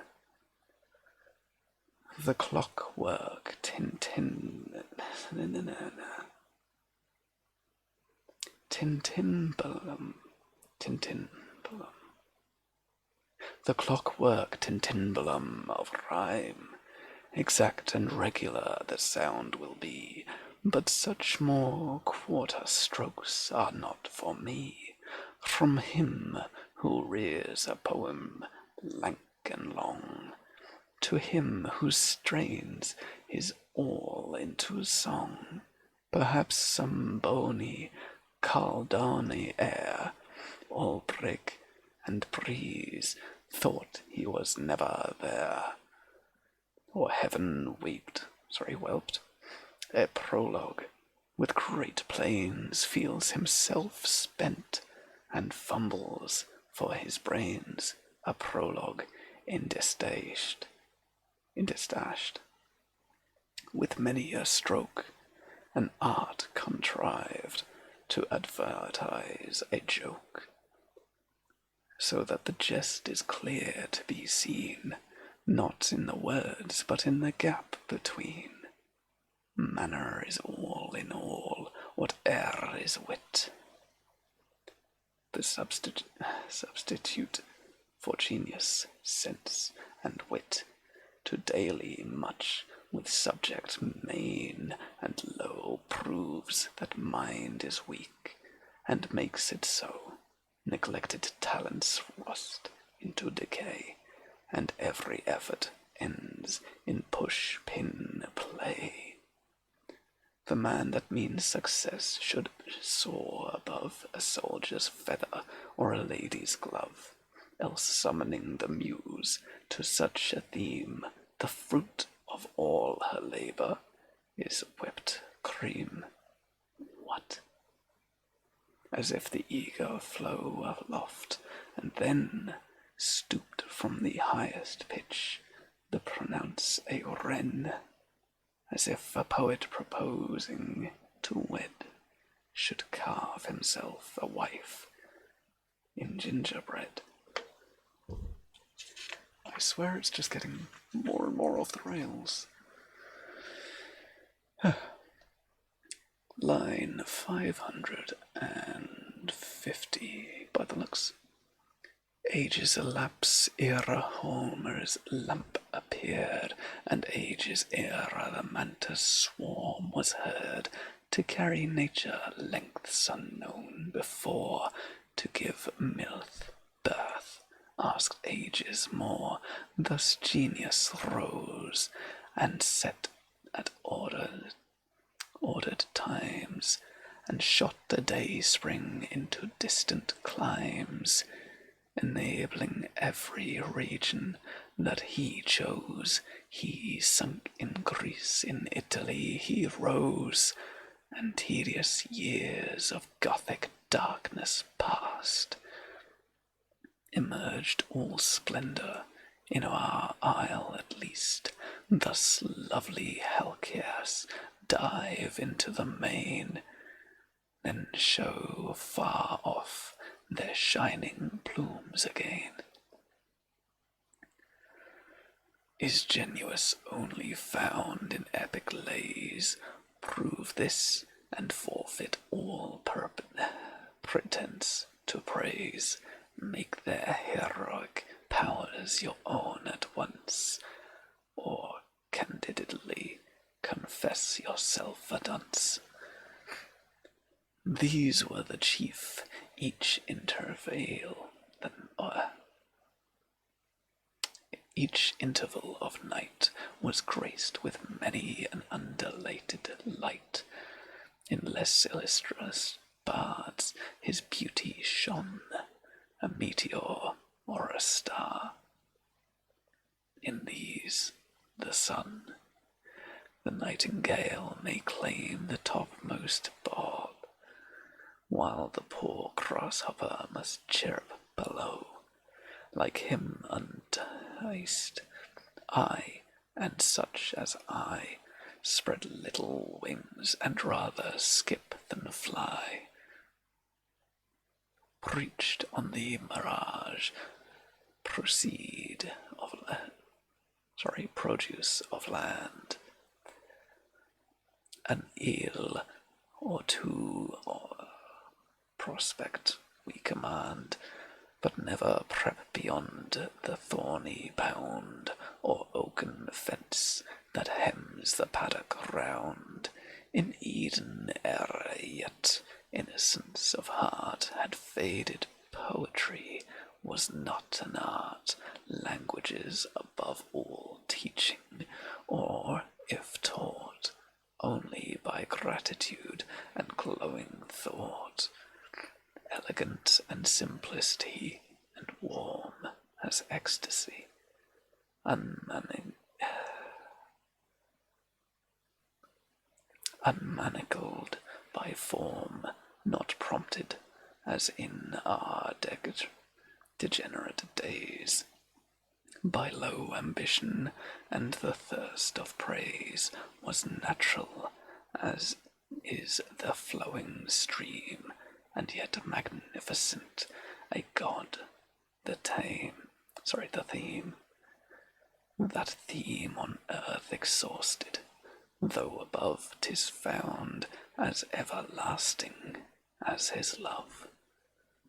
The clockwork Tintin... Tintinbulum. Tintinbulum. The clockwork tintinbulum of rhyme, exact and regular the sound will be, but such more quarter strokes are not for me. From him who rears a poem lank and long, to him who strains his all into song, perhaps some bony Caldani air, Albrecht and Breeze thought he was never there, or heaven whelped. A prologue with great plains feels himself spent, and fumbles for his brains, a prologue indistashed, with many a stroke, an art contrived to advertise a joke, so that the jest is clear to be seen, not in the words, but in the gap between. Manner is all in all, whate'er is wit. The substitute for genius, sense, and wit, to daily much with subject main and low proves that mind is weak, and makes it so. Neglected talents rust into decay, and every effort ends in push-pin play. The man that means success should soar above a soldier's feather or a lady's glove, else summoning the muse to such a theme, the fruit of all her labor is whipped cream. What? As if the eager flow aloft, and then, stooped from the highest pitch, the pronounce a wren, as if a poet proposing to wed should carve himself a wife in gingerbread. I swear it's just getting more and more off the rails. Line 550 by the looks. Ages elapse ere Homer's lamp appeared, and ages ere the mantis swarm was heard, to carry nature lengths unknown before, to give milth birth, asked ages more. Thus genius rose, and set at ordered times, and shot the day spring into distant climes, enabling every region that he chose. He sunk in Greece, in Italy he rose, and tedious years of Gothic darkness past, emerged all splendor in our isle at least. Thus lovely Helcias dive into the main, then show far off their shining plumes again. Is Genuus only found in epic lays? Prove this, and forfeit all pretense to praise. Make their heroic powers your own at once, or candidly confess yourself a dunce. These were the chief, each interval of night was graced with many an undulated light. In less illustrious bards his beauty shone, a meteor or a star. In these, the sun, the nightingale may claim the topmost bob, while the poor grasshopper must chirp below. Like him unticed, I, and such as I, spread little wings, and rather skip than fly. Preached on the mirage, proceed of produce of land. An eel or two or prospect we command, but never prep beyond the thorny bound or oaken fence that hems the paddock round. In Eden ere yet innocence of heart had faded, poetry was not an art, languages above all teaching, or, if taught, only by gratitude and glowing thought, elegant and simplicity, and warm as ecstasy, unmanacled by form, not prompted, as in our degenerate days, by low ambition, and the thirst of praise was natural, as is the flowing stream, and yet magnificent, a god, the theme, that theme on earth exhausted, though above 'tis found as everlasting as his love.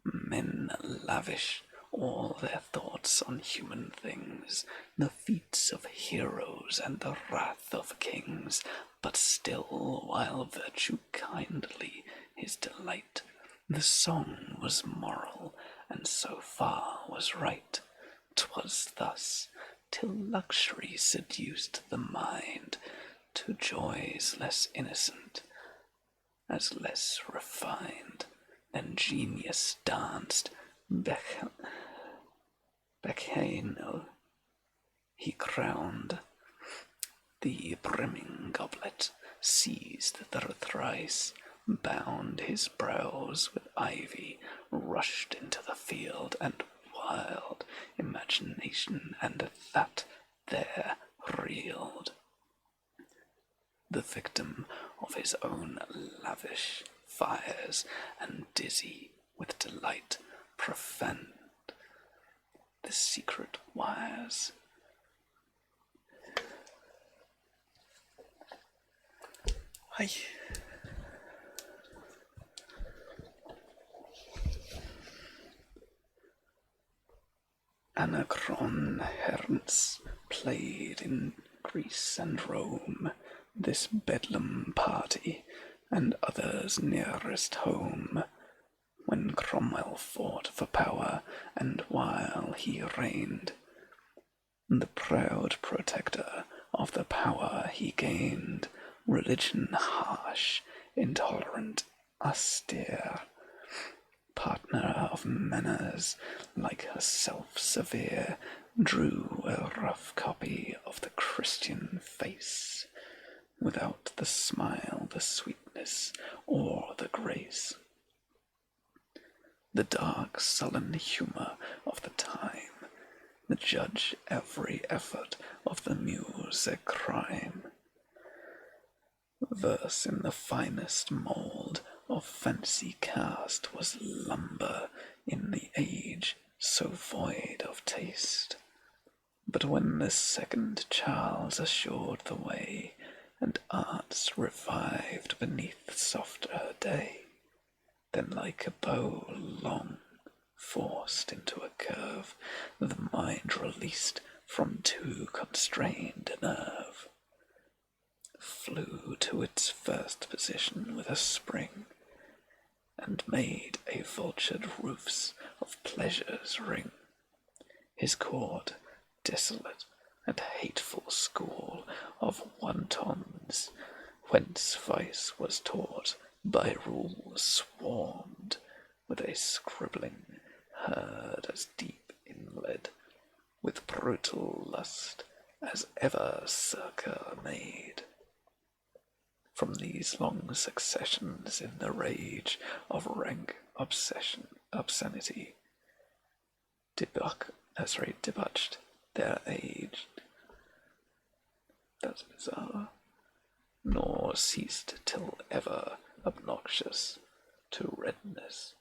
Men lavish all their thoughts on human things, the feats of heroes and the wrath of kings, but still, while virtue kindly his delight, the song was moral, and so far was right. 'Twas thus, till luxury seduced the mind to joys less innocent, as less refined. Then genius danced Bacchanal, he crowned the brimming goblet, seized the thrice, bound his brows with ivy, rushed into the field, and wild imagination and that there reeled, the victim of his own lavish fires, and dizzy with delight profaned the secret wires. Hi. Anachron played in Greece and Rome, this bedlam party, and others nearest home, when Cromwell fought for power, and while he reigned, the proud protector of the power he gained, religion harsh, intolerant, austere, partner of manners, like herself severe, drew a rough copy of the Christian face, without the smile, the sweetness, or the grace. The dark, sullen humour of the time, the judge every effort of the muse a crime. Verse in the finest mould of fancy cast was lumber in the age so void of taste. But when the second Charles assured the way, and arts revived beneath softer day, then like a bow long forced into a curve, the mind released from too constrained a nerve, flew to its first position with a spring, and made a vultured roofs of pleasure's ring. His court, desolate and hateful school of wantons, whence vice was taught, by rules swarmed, with a scribbling herd as deep inlaid with brutal lust as ever Circa made. From these long successions in the rage of rank obscenity, debauched their age. That's bizarre. Nor ceased till ever obnoxious to redness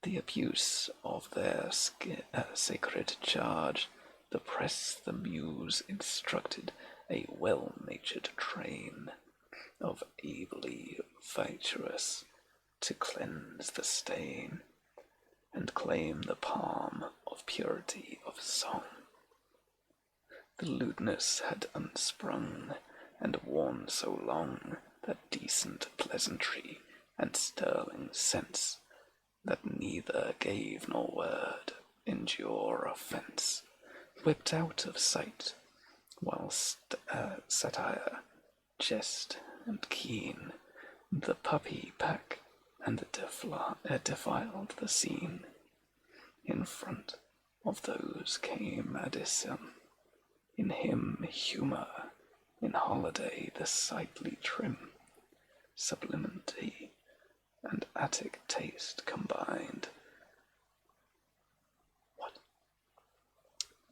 the abuse of their sacred charge, the press the muse instructed a well-natured train of ably virtuous to cleanse the stain and claim the palm of purity of song. The lewdness had unsprung and worn so long that decent pleasantry and sterling sense that neither gave nor word endure offence, whipped out of sight, whilst satire, jest, and keen, the puppy pack and defiled the scene. In front of those came Addison, in him humour, in holiday the sightly trim, sublimity and Attic taste combined.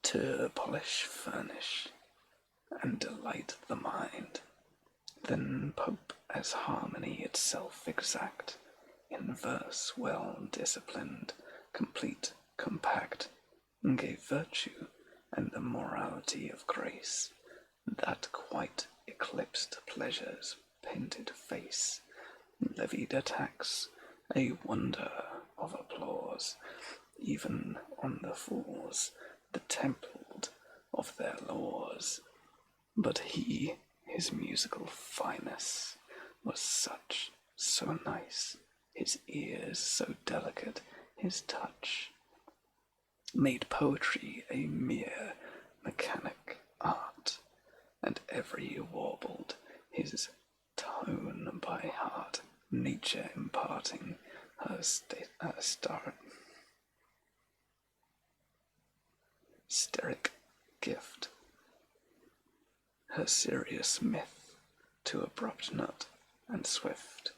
To polish, furnish, and delight the mind. Then Pope, as harmony itself exact, in verse well disciplined, complete, compact, gave virtue and the morality of grace, that quite eclipsed pleasure's painted face, levied a tax, a wonder of applause, even on the fools, the templed of their laws. But he, his musical fineness, was such, so nice, his ears so delicate, his touch made poetry a mere mechanic art, and every warbled his tone by heart, nature imparting her steric gift, her serious myth to abrupt note and swift.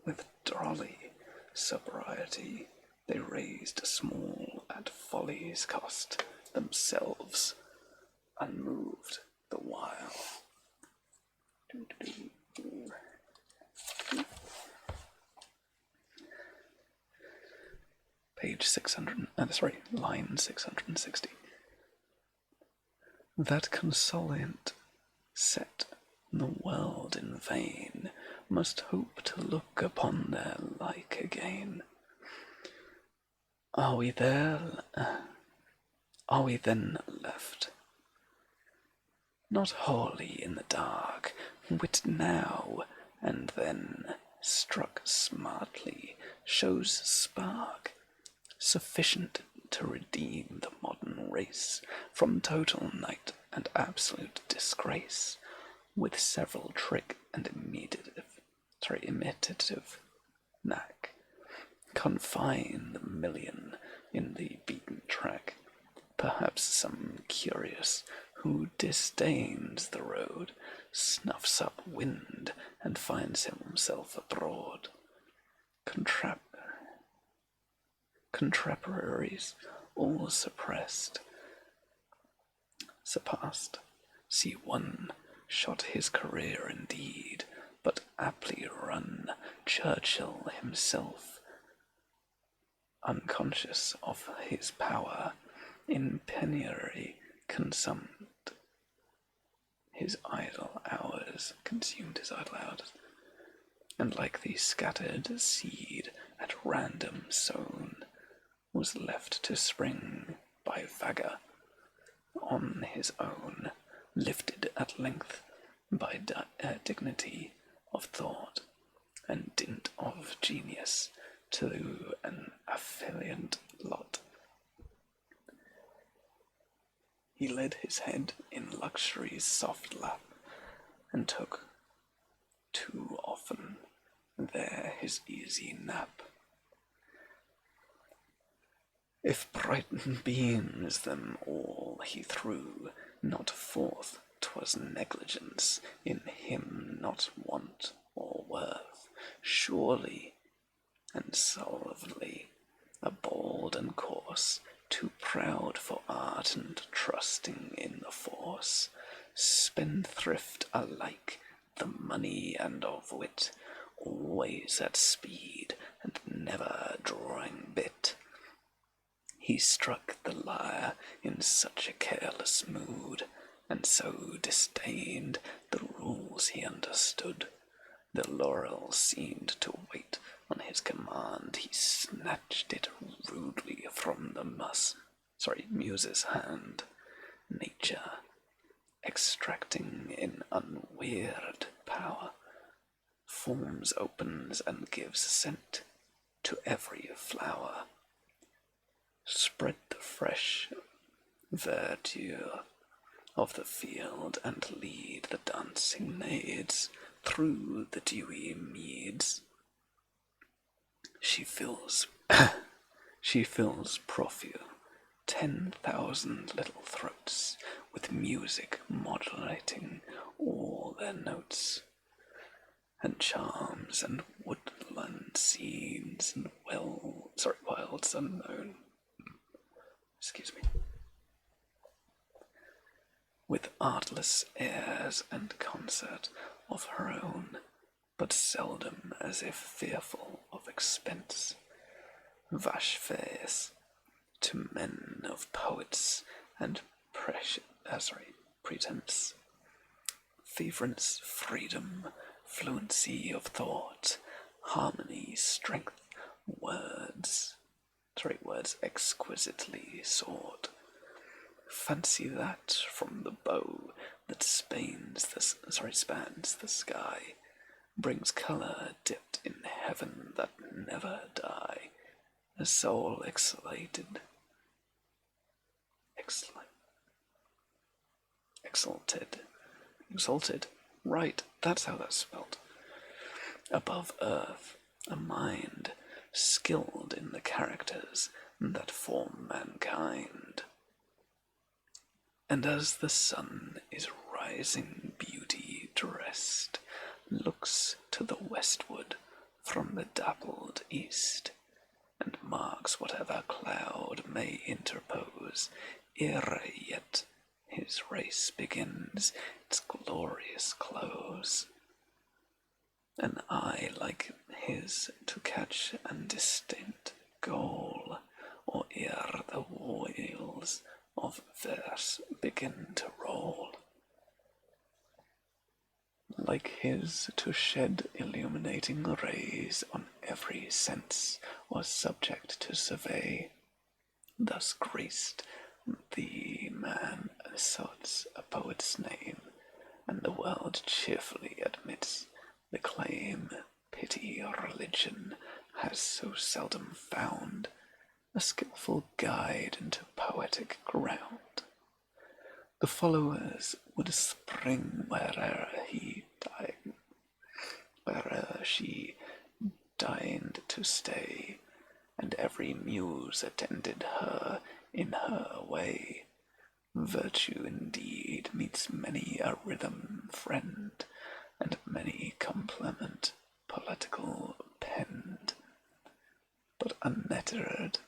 With drolly sobriety they raised small at folly's cost, themselves unmoved the while. Line 660. That consolient set the world in vain must hope to look upon their like again. Are we there? Are we then left? Not wholly in the dark, wit now and then, struck smartly, shows spark, sufficient to redeem the modern race from total night and absolute disgrace, with several trick and imitative knack, confine the million in the beaten track. Perhaps some curious who disdains the road snuffs up wind and finds himself abroad. Contemporaries all surpassed. See one shot his career indeed, but aptly run. Churchill himself, unconscious of his power, in penury consumed his idle hours, and like the scattered seed at random sown, was left to spring by Vagga on his own, lifted at length by dignity of thought and dint of genius to an affluent lot. He laid his head in luxury's soft lap, and took too often there his easy nap. If Brighton beams them all he threw not forth, 'twas negligence, in him not want or worth, surely, and solidly, a bold and coarse, too proud for art and trusting in the force, spendthrift alike, the money and of wit, always at speed and never drawing bit. He struck the lyre in such a careless mood, and so disdained the rules he understood. The laurel seemed to wait on his command. He snatched it rudely from the muse's hand. Nature, extracting in unweird power, forms opens and gives scent to every flower. Spread the fresh verdure of the field and lead the dancing maids through the dewy meads. She fills profuse 10,000 little throats with music modulating all their notes, and charms and woodland scenes and wilds unknown. Excuse me. With artless airs and concert of her own, but seldom as if fearful of expense. Vache-face to men of poets and pretense. Fervence, freedom, fluency of thought, harmony, strength, words exquisitely sought. Fancy that from the bow that spans the sky, brings colour dipped in heaven that never die, a soul exalted, right, that's how that's spelled. Above earth, a mind skilled in the characters that form mankind. And as the sun is rising beauty dressed, looks to the westward from the dappled east, and marks whatever cloud may interpose, ere yet his race begins its glorious close. An eye like his to catch undistinct goal, or ere the wheels of verse begin to roll. Like his to shed illuminating rays on every sense or subject to survey. Thus graced the man asserts a poet's name, and the world cheerfully admits the claim. Pity or religion has so seldom found a skilful guide into poetic ground. The followers would spring where'er she deigned to stay, and every muse attended her in her way. Virtue indeed meets many a rhythm friend, and many compliment poetical penned, but unlettered.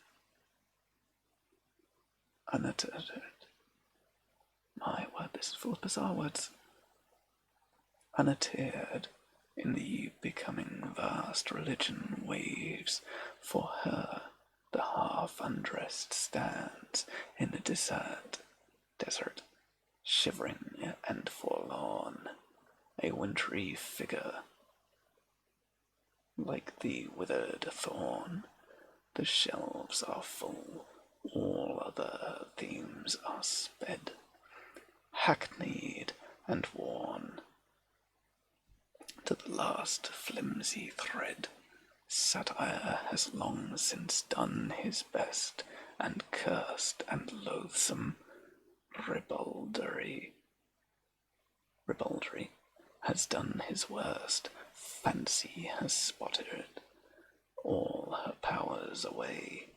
My word, this is full of bizarre words. Unattired in the becoming vast religion waves, for her the half undressed stands in the desert, shivering and forlorn, a wintry figure, like the withered thorn. The shelves are full, all other themes are sped, hackneyed and worn to the last flimsy thread. Satire has long since done his best, and cursed and loathsome ribaldry has done his worst. Fancy has spotted all her powers away.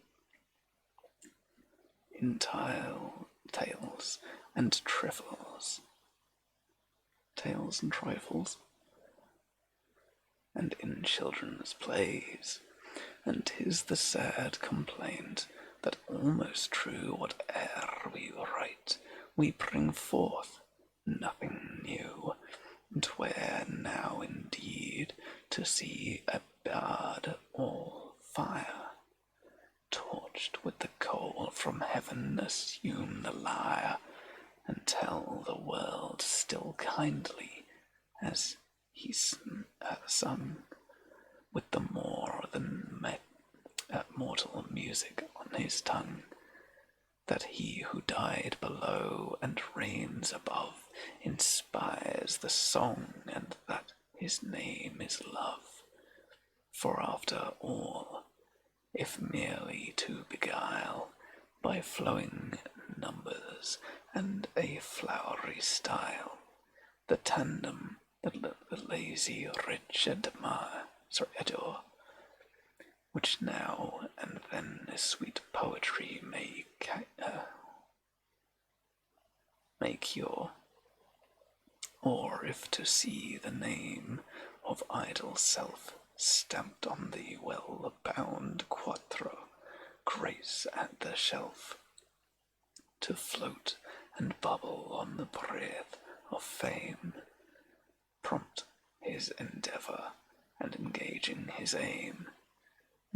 In tales and trifles, and in children's plays, and 'tis the sad complaint that almost true whate'er we write, we bring forth nothing new, and where now indeed to see a bard all fire, torched with the coal even assume the lyre and tell the world still kindly as he sung with the more than mortal music on his tongue, that he who died below and reigns above inspires the song, and that his name is love. For after all, if merely to beguile by flowing numbers and a flowery style, the tandem that the lazy rich adore, which now and then sweet poetry may cure, or if to see the name of idle self stamped on the well-bound quattro, grace at the shelf, to float and bubble on the breath of fame, prompt his endeavour and engaging his aim,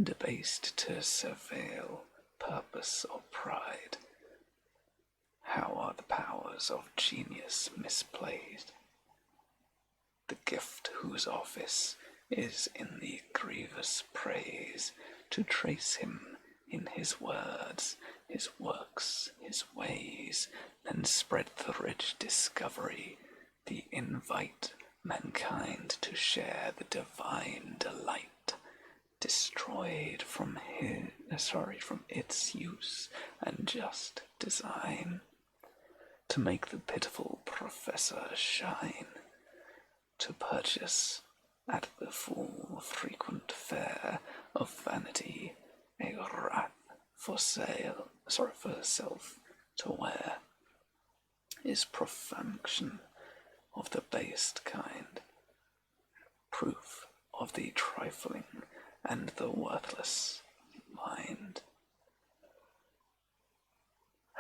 debased to surveil purpose or pride. How are the powers of genius misplaced? The gift whose office is in the grievous praise, to trace him in his words, his works, his ways, then spread the rich discovery, the invite mankind to share the divine delight, destroyed from its use and just design, to make the pitiful professor shine, to purchase at the full frequent fare of vanity a wrath for self to wear, is profanction of the based kind, proof of the trifling and the worthless mind.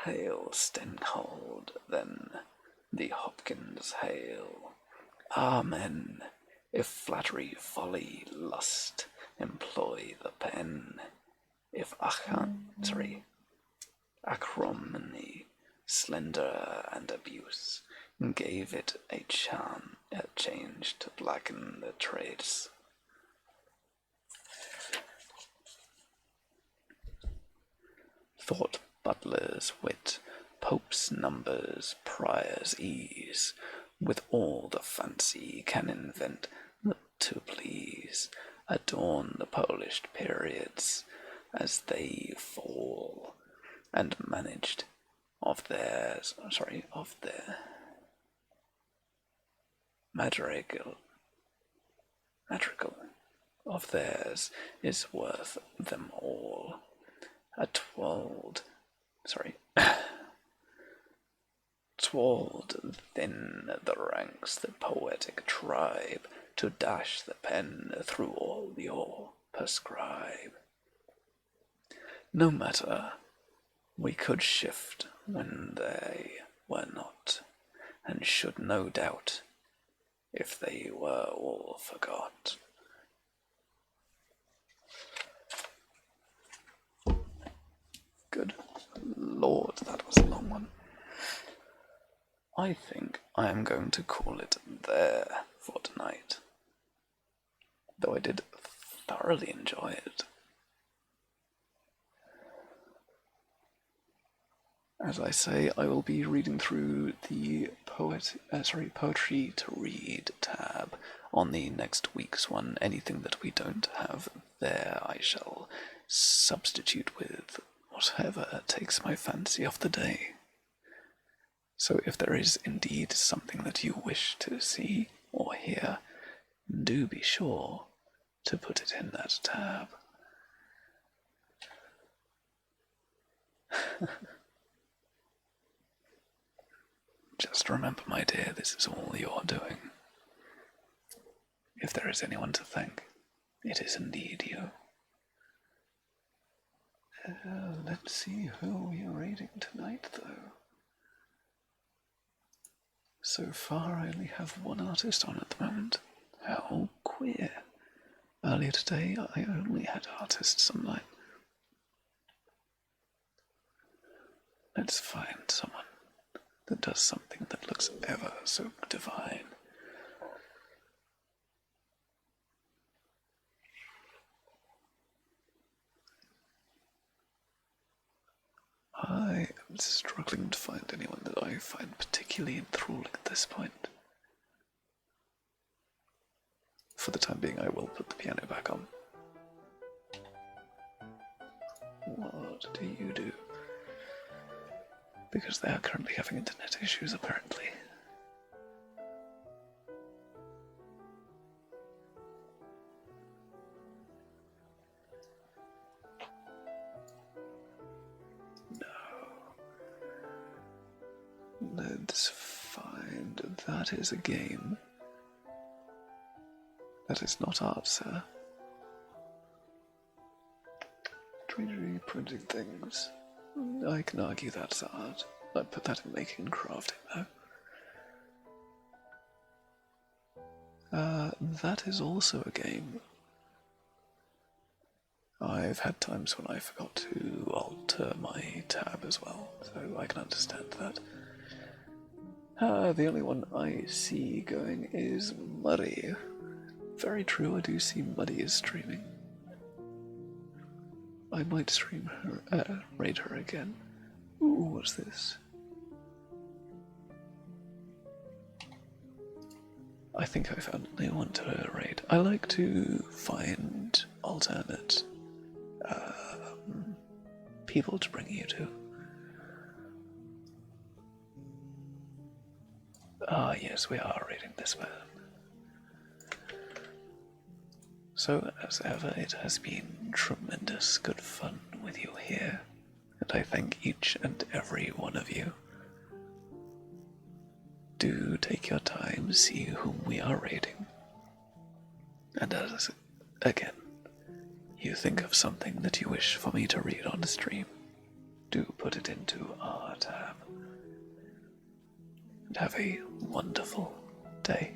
Hail Stenghold, then, the Hopkins hail. Amen. If flattery, folly, lust employ the pen, if acrimony, slender and abuse gave it a change to blacken the trace. Thought butler's wit, pope's numbers, prior's ease, with all the fancy can invent to please, adorn the polished periods as they fall, and managed of their madrigal of theirs is worth them all. Twalled thin the ranks the poetic tribe, to dash the pen through all your prescribe. No matter, we could shift when they were not, and should no doubt, if they were all forgot. Good Lord, that was a long one. I think I am going to call it there for tonight, though I did thoroughly enjoy it. As I say, I will be reading through the poetry to read tab on the next week's one. Anything that we don't have there, I shall substitute with whatever takes my fancy of the day. So if there is indeed something that you wish to see or hear, do be sure to put it in that tab. Just remember, my dear, this is all you're doing. If there is anyone to thank, it is indeed you. Let's see who we are reading tonight, though. So far, I only have one artist on at the moment. How queer. Earlier today, I only had artists online. Let's find someone that does something that looks ever so divine. I am struggling to find anyone that I find particularly enthralling at this point. For the time being, I will put the piano back on. What do you do? Because they are currently having internet issues, apparently. Let's find... That is a game. That is not art, sir. 3D printing things. I can argue that's art. I'd put that in making and crafting, though. That is also a game. I've had times when I forgot to alter my tab as well, so I can understand that. The only one I see going is Muddy. Very true, I do see Muddy is streaming. I might stream her, raid her again. Ooh, what's this? I think I found a new one to raid. I like to find alternate people to bring you to. Ah, yes, we are raiding this man. So, as ever, it has been tremendous good fun with you here, and I thank each and every one of you. Do take your time, see whom we are raiding. And as, again, you think of something that you wish for me to read on stream, do put it into our tab. And have a wonderful day.